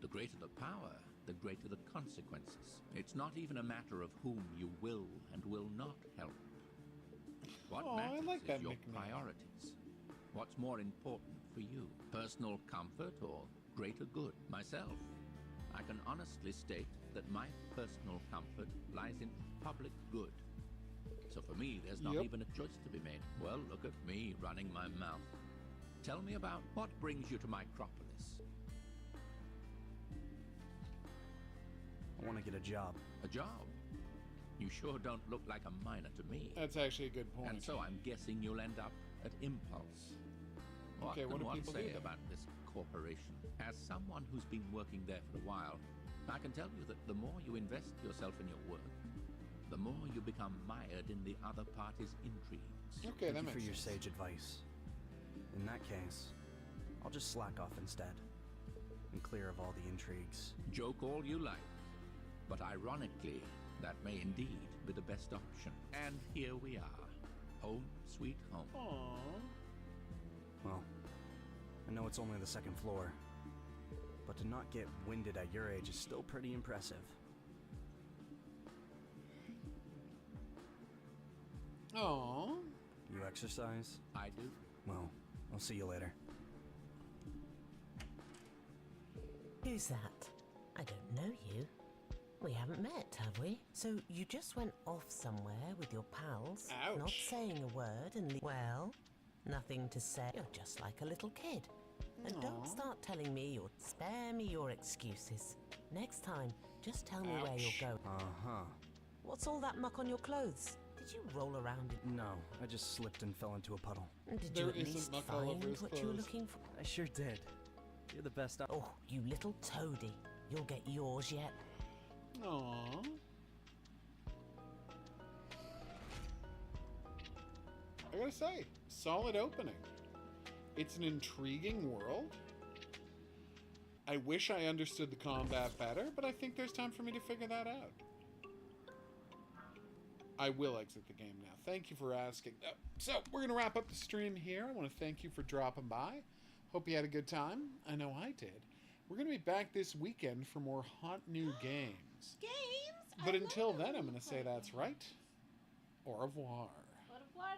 The greater the power, the greater the consequences. It's not even a matter of whom you will and will not help. What Aw, I matters like is that your nickname. priorities. What's more important for you? Personal comfort or greater good? Myself, I can honestly state that my personal comfort lies in public good. So for me, there's not Yep. even a choice to be made. Well, look at me running my mouth. Tell me about what brings you to Micropolis. I want to get a job. A job? You sure don't look like a miner to me. That's actually a good point. And so I'm guessing you'll end up at Impulse. What Okay, can what do one people say do there? about this corporation? As someone who's been working there for a while, I can tell you that the more you invest yourself in your work, the more you become mired in the other party's intrigues. Okay, Thank that you for makes your sense. sage advice. In that case, I'll just slack off instead. And clear of all the intrigues. Joke all you like. But ironically, that may indeed be the best option. And here we are. Home sweet home. Aww. Well, I know it's only the second floor, but to not get winded at your age is still pretty impressive. Aww. You exercise? I do. Well, I'll see you later. Who's that? I don't know you. We haven't met, have we? So you just went off somewhere with your pals, Ouch. not saying a word and well, nothing to say. You're just like a little kid. And don't Aw. start telling me your spare me your excuses. Next time, just tell me where Ouch. you're going. Uh-huh. What's all that muck on your clothes? Did you roll around in? No, I just slipped and fell into a puddle. And did There you at isn't least muck all find over his what you were clothes. looking for? I sure did. You're the best. Oh, you little toady. You'll get yours yet. Aww. I gotta say, solid opening. It's an intriguing world. I wish I understood the combat better, but I think there's time for me to figure that out. I will exit the game now. Thank you for asking. So, we're going to wrap up the stream here. I want to thank you for dropping by. Hope you had a good time. I know I did. We're going to be back this weekend for more hot new games. Games? But I until love then, I'm when going you to say play that's right. Au revoir. Au revoir.